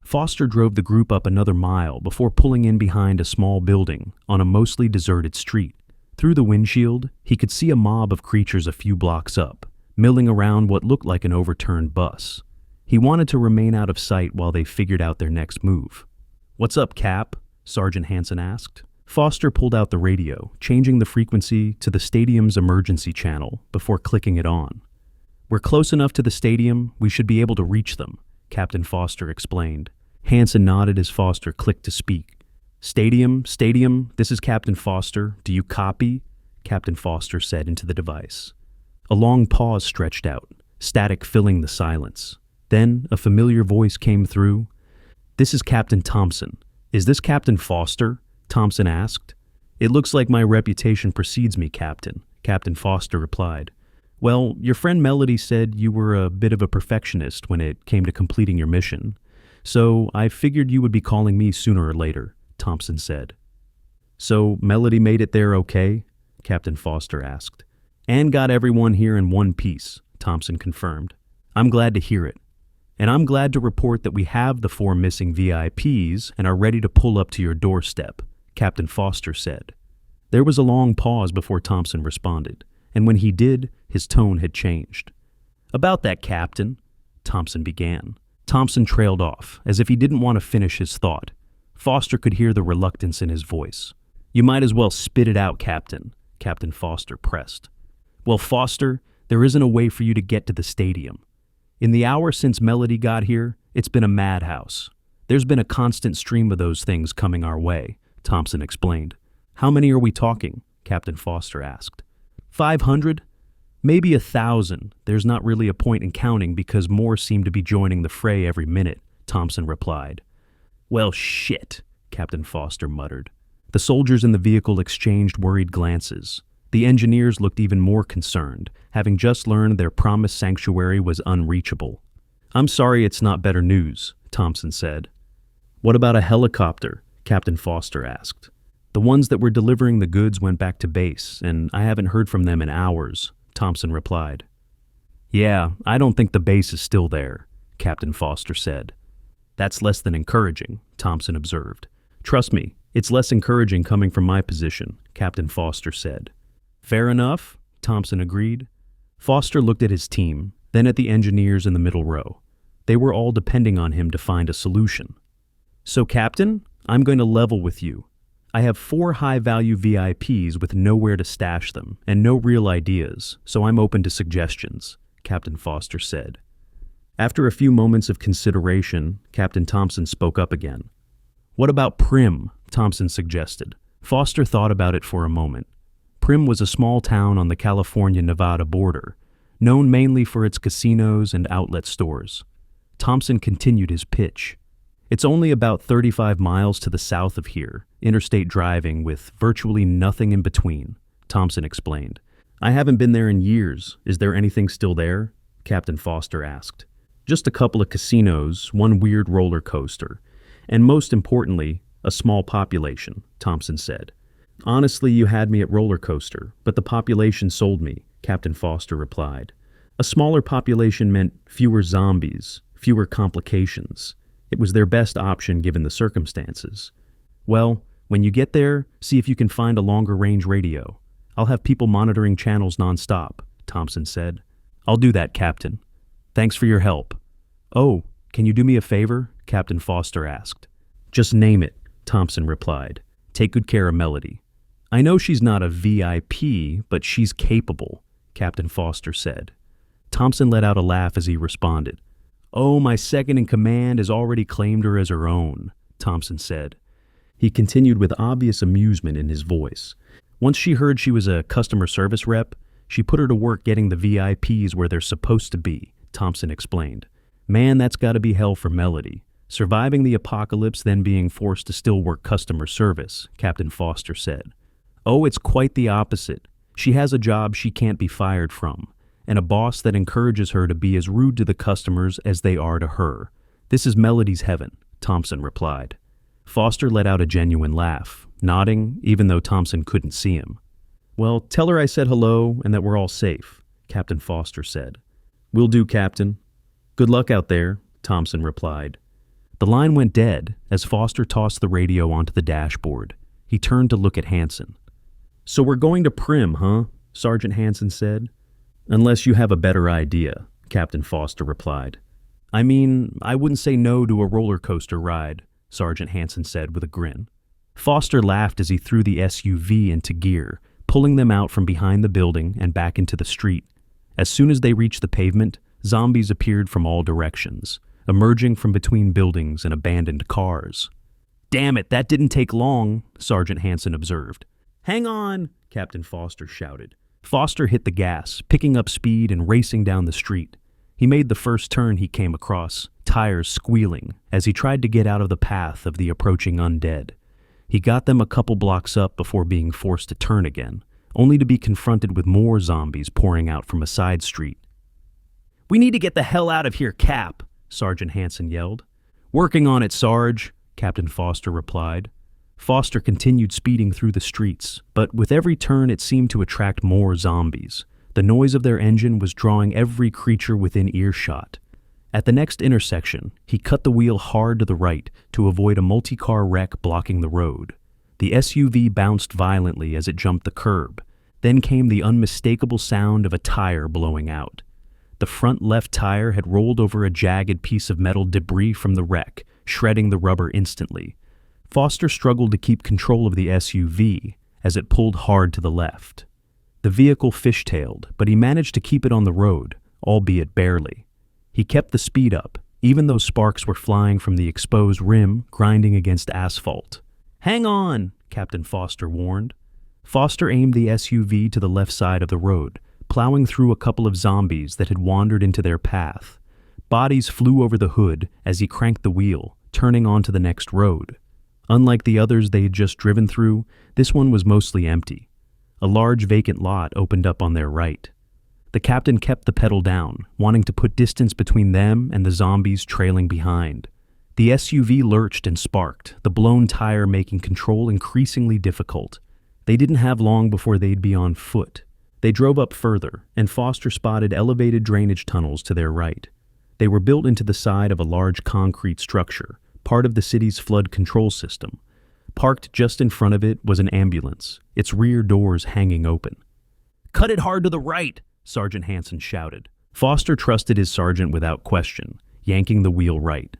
Foster drove the group up another mile before pulling in behind a small building on a mostly deserted street. Through the windshield, he could see a mob of creatures a few blocks up, milling around what looked like an overturned bus. He wanted to remain out of sight while they figured out their next move. "What's up, Cap?" Sergeant Hanson asked. Foster pulled out the radio, changing the frequency to the stadium's emergency channel before clicking it on. "We're close enough to the stadium, we should be able to reach them," Captain Foster explained. Hanson nodded as Foster clicked to speak. Stadium, this is Captain Foster. Do you copy?" Captain Foster said into the device. A long pause stretched out, static filling the silence. Then a familiar voice came through. "This is Captain Thompson. Is this Captain Foster?" Thompson asked. "It looks like my reputation precedes me, Captain," Captain Foster replied. "Well, your friend Melody said you were a bit of a perfectionist when it came to completing your mission. So I figured you would be calling me sooner or later," Thompson said. "So Melody made it there okay?" Captain Foster asked. "And got everyone here in one piece," Thompson confirmed. "I'm glad to hear it. And I'm glad to report that we have the 4 missing VIPs and are ready to pull up to your doorstep," Captain Foster said. There was a long pause before Thompson responded, and when he did, his tone had changed. "About that, Captain," Thompson began. Thompson trailed off, as if he didn't want to finish his thought. Foster could hear the reluctance in his voice. "You might as well spit it out, Captain," Captain Foster pressed. "Well, Foster, there isn't a way for you to get to the stadium. In the hour since Melody got here, it's been a madhouse. There's been a constant stream of those things coming our way," Thompson explained. "How many are we talking?" Captain Foster asked. 500? Maybe 1,000. There's not really a point in counting because more seem to be joining the fray every minute," Thompson replied. "Well, shit," Captain Foster muttered. The soldiers in the vehicle exchanged worried glances. The engineers looked even more concerned, having just learned their promised sanctuary was unreachable. "I'm sorry it's not better news," Thompson said. "What about a helicopter?" Captain Foster asked. "The ones that were delivering the goods went back to base, and I haven't heard from them in hours," Thompson replied. "Yeah, I don't think the base is still there," Captain Foster said. "That's less than encouraging," Thompson observed. "Trust me, it's less encouraging coming from my position," Captain Foster said. "Fair enough," Thompson agreed. Foster looked at his team, then at the engineers in the middle row. They were all depending on him to find a solution. "So, Captain, I'm going to level with you. I have 4 high-value VIPs with nowhere to stash them and no real ideas, so I'm open to suggestions," Captain Foster said. After a few moments of consideration, Captain Thompson spoke up again. "What about Prim?" Thompson suggested. Foster thought about it for a moment. Prim was a small town on the California-Nevada border, known mainly for its casinos and outlet stores. Thompson continued his pitch. "It's only about 35 miles to the south of here, interstate driving with virtually nothing in between," Thompson explained. "I haven't been there in years. Is there anything still there?" Captain Foster asked. "Just a couple of casinos, one weird roller coaster, and most importantly, a small population," Thompson said. "Honestly, you had me at roller coaster, but the population sold me," Captain Foster replied. "A smaller population meant fewer zombies, fewer complications. It was their best option given the circumstances. Well, when you get there, see if you can find a longer-range radio. I'll have people monitoring channels nonstop," Thompson said. "I'll do that, Captain. Thanks for your help." "Oh, can you do me a favor?" Captain Foster asked. "Just name it," Thompson replied. "Take good care of Melody." "I know she's not a VIP, but she's capable," Captain Foster said. Thompson let out a laugh as he responded. "Oh, my second-in-command has already claimed her as her own," Thompson said. He continued with obvious amusement in his voice. "Once she heard she was a customer service rep, she put her to work getting the VIPs where they're supposed to be," Thompson explained. "Man, that's got to be hell for Melody. Surviving the apocalypse, then being forced to still work customer service," Captain Foster said. "Oh, it's quite the opposite. She has a job she can't be fired from, and a boss that encourages her to be as rude to the customers as they are to her. This is Melody's heaven," Thompson replied. Foster let out a genuine laugh, nodding even though Thompson couldn't see him. "Well, tell her I said hello and that we're all safe," Captain Foster said. "Will do, Captain." "Good luck out there," Thompson replied. The line went dead as Foster tossed the radio onto the dashboard. He turned to look at Hansen. "So we're going to Prim, huh?" Sergeant Hansen said. "Unless you have a better idea," Captain Foster replied. "I mean, I wouldn't say no to a roller coaster ride," Sergeant Hansen said with a grin. Foster laughed as he threw the SUV into gear, pulling them out from behind the building and back into the street. As soon as they reached the pavement, zombies appeared from all directions, emerging from between buildings and abandoned cars. "Damn it, that didn't take long," Sergeant Hansen observed. "Hang on," Captain Foster shouted. Foster hit the gas, picking up speed and racing down the street. He made the first turn he came across, tires squealing, as he tried to get out of the path of the approaching undead. He got them a couple blocks up before being forced to turn again, only to be confronted with more zombies pouring out from a side street. "We need to get the hell out of here, Cap," Sergeant Hansen yelled. "Working on it, Sarge," Captain Foster replied. Foster continued speeding through the streets, but with every turn it seemed to attract more zombies. The noise of their engine was drawing every creature within earshot. At the next intersection, he cut the wheel hard to the right to avoid a multi-car wreck blocking the road. The SUV bounced violently as it jumped the curb. Then came the unmistakable sound of a tire blowing out. The front left tire had rolled over a jagged piece of metal debris from the wreck, shredding the rubber instantly. Foster struggled to keep control of the SUV as it pulled hard to the left. The vehicle fishtailed, but he managed to keep it on the road, albeit barely. He kept the speed up, even though sparks were flying from the exposed rim, grinding against asphalt. "Hang on," Captain Foster warned. Foster aimed the SUV to the left side of the road, plowing through a couple of zombies that had wandered into their path. Bodies flew over the hood as he cranked the wheel, turning onto the next road. Unlike the others they had just driven through, this one was mostly empty. A large vacant lot opened up on their right. The captain kept the pedal down, wanting to put distance between them and the zombies trailing behind. The SUV lurched and sparked, the blown tire making control increasingly difficult. They didn't have long before they'd be on foot. They drove up further, and Foster spotted elevated drainage tunnels to their right. They were built into the side of a large concrete structure, part of the city's flood control system. Parked just in front of it was an ambulance, its rear doors hanging open. "Cut it hard to the right!" Sergeant Hansen shouted. Foster trusted his sergeant without question, yanking the wheel right.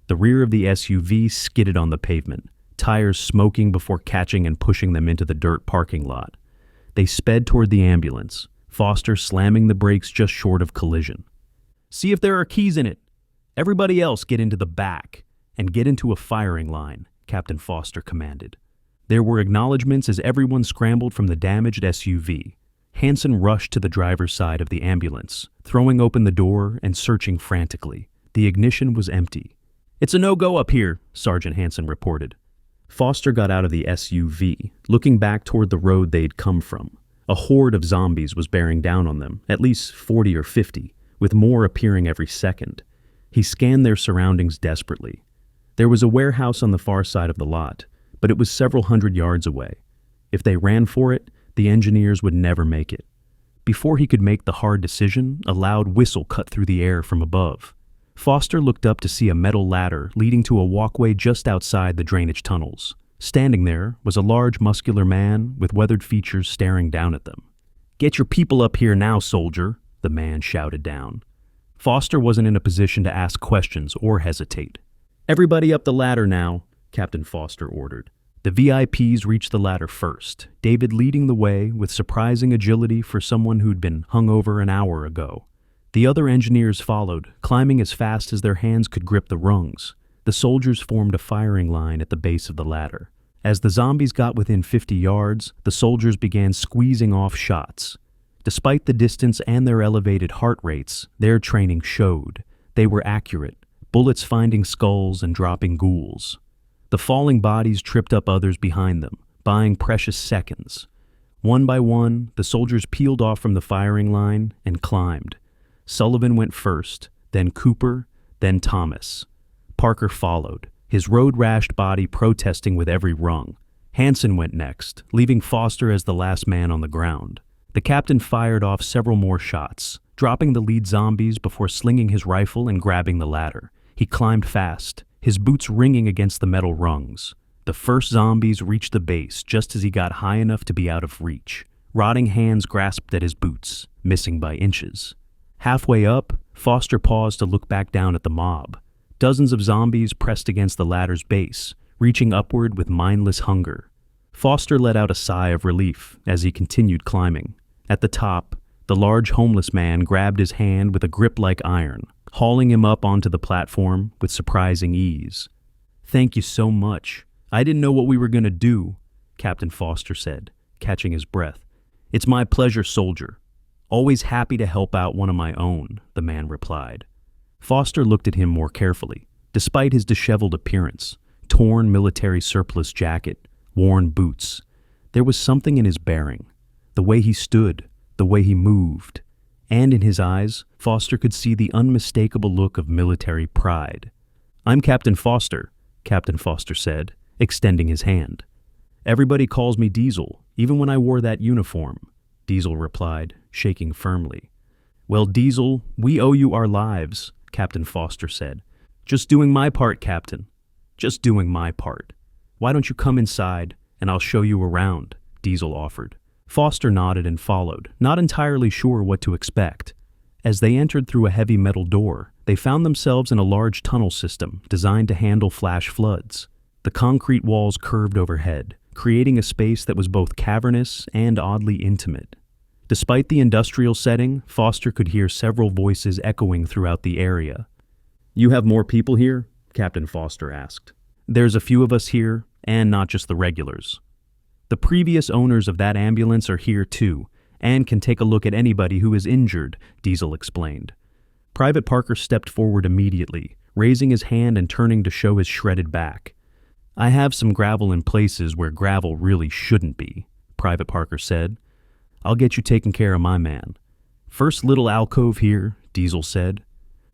The rear of the SUV skidded on the pavement, tires smoking before catching and pushing them into the dirt parking lot. They sped toward the ambulance, Foster slamming the brakes just short of collision. "See if there are keys in it. Everybody else get into the back, and get into a firing line," Captain Foster commanded. There were acknowledgments as everyone scrambled from the damaged SUV. Hansen rushed to the driver's side of the ambulance, throwing open the door and searching frantically. The ignition was empty. "It's a no-go up here," Sergeant Hansen reported. Foster got out of the SUV, looking back toward the road they'd come from. A horde of zombies was bearing down on them, at least 40 or 50, with more appearing every second. He scanned their surroundings desperately. There was a warehouse on the far side of the lot, but it was several hundred yards away. If they ran for it, the engineers would never make it. Before he could make the hard decision, a loud whistle cut through the air from above. Foster looked up to see a metal ladder leading to a walkway just outside the drainage tunnels. Standing there was a large, muscular man with weathered features staring down at them. "Get your people up here now, soldier," the man shouted down. Foster wasn't in a position to ask questions or hesitate. "Everybody up the ladder now," Captain Foster ordered. The VIPs reached the ladder first, David leading the way with surprising agility for someone who'd been hung over an hour ago. The other engineers followed, climbing as fast as their hands could grip the rungs. The soldiers formed a firing line at the base of the ladder. As the zombies got within 50 yards, the soldiers began squeezing off shots. Despite the distance and their elevated heart rates, their training showed. They were accurate, bullets finding skulls and dropping ghouls. The falling bodies tripped up others behind them, buying precious seconds. One by one, the soldiers peeled off from the firing line and climbed. Sullivan went first, then Cooper, then Thomas. Parker followed, his road-rashed body protesting with every rung. Hansen went next, leaving Foster as the last man on the ground. The captain fired off several more shots, dropping the lead zombies before slinging his rifle and grabbing the ladder. He climbed fast, his boots ringing against the metal rungs. The first zombies reached the base just as he got high enough to be out of reach. Rotting hands grasped at his boots, missing by inches. Halfway up, Foster paused to look back down at the mob. Dozens of zombies pressed against the ladder's base, reaching upward with mindless hunger. Foster let out a sigh of relief as he continued climbing. At the top, the large homeless man grabbed his hand with a grip like iron, hauling him up onto the platform with surprising ease. "Thank you so much. I didn't know what we were going to do," Captain Foster said, catching his breath. "It's my pleasure, soldier. Always happy to help out one of my own," the man replied. Foster looked at him more carefully. Despite his disheveled appearance, torn military surplus jacket, worn boots, there was something in his bearing, the way he stood, the way he moved, and in his eyes, Foster could see the unmistakable look of military pride. "I'm Captain Foster," Captain Foster said, extending his hand. "Everybody calls me Diesel, even when I wore that uniform," Diesel replied, shaking firmly. "Well, Diesel, we owe you our lives," Captain Foster said. "Just doing my part, Captain. Just doing my part. Why don't you come inside, and I'll show you around," Diesel offered. Foster nodded and followed, not entirely sure what to expect. As they entered through a heavy metal door, they found themselves in a large tunnel system designed to handle flash floods. The concrete walls curved overhead, creating a space that was both cavernous and oddly intimate. Despite the industrial setting, Foster could hear several voices echoing throughout the area. "You have more people here?" Captain Foster asked. "There's a few of us here, and not just the regulars. The previous owners of that ambulance are here too, and can take a look at anybody who is injured," Diesel explained. Private Parker stepped forward immediately, raising his hand and turning to show his shredded back. "I have some gravel in places where gravel really shouldn't be," Private Parker said. "I'll get you taken care of, my man." "First little alcove here," Diesel said.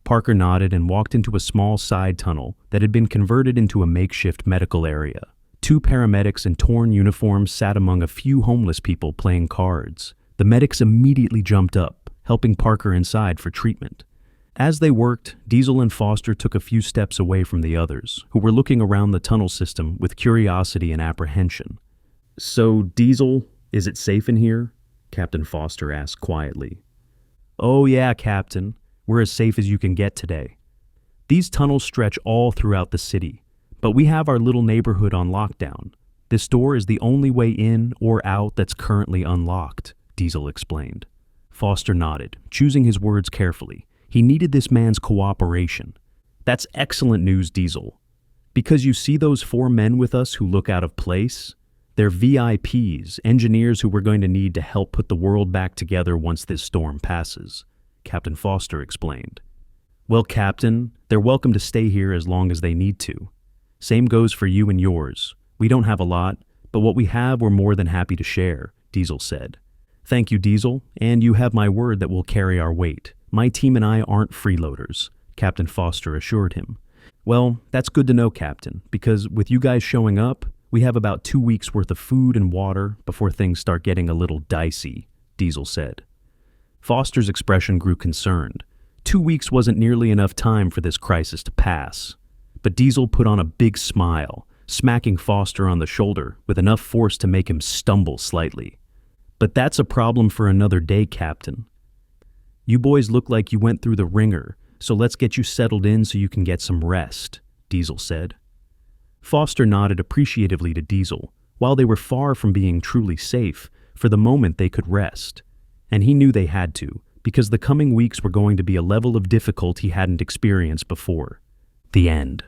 Parker nodded and walked into a small side tunnel that had been converted into a makeshift medical area. Two paramedics in torn uniforms sat among a few homeless people playing cards. The medics immediately jumped up, helping Parker inside for treatment. As they worked, Diesel and Foster took a few steps away from the others, who were looking around the tunnel system with curiosity and apprehension. "So, Diesel, is it safe in here?" Captain Foster asked quietly. "Oh yeah, Captain. We're as safe as you can get today. These tunnels stretch all throughout the city, but we have our little neighborhood on lockdown. This door is the only way in or out that's currently unlocked," Diesel explained. Foster nodded, choosing his words carefully. He needed this man's cooperation. "That's excellent news, Diesel. Because you see those 4 men with us who look out of place? They're VIPs, engineers who we're going to need to help put the world back together once this storm passes," Captain Foster explained. "Well, Captain, they're welcome to stay here as long as they need to. Same goes for you and yours. We don't have a lot, but what we have we're more than happy to share," Diesel said. "Thank you, Diesel, and you have my word that we'll carry our weight. My team and I aren't freeloaders," Captain Foster assured him. "Well, that's good to know, Captain, because with you guys showing up, we have about 2 weeks' worth of food and water before things start getting a little dicey," Diesel said. Foster's expression grew concerned. 2 weeks wasn't nearly enough time for this crisis to pass. But Diesel put on a big smile, smacking Foster on the shoulder with enough force to make him stumble slightly. "But that's a problem for another day, Captain. You boys look like you went through the ringer, so let's get you settled in so you can get some rest," Diesel said. Foster nodded appreciatively to Diesel. While they were far from being truly safe, for the moment they could rest. And he knew they had to, because the coming weeks were going to be a level of difficulty he hadn't experienced before. The end.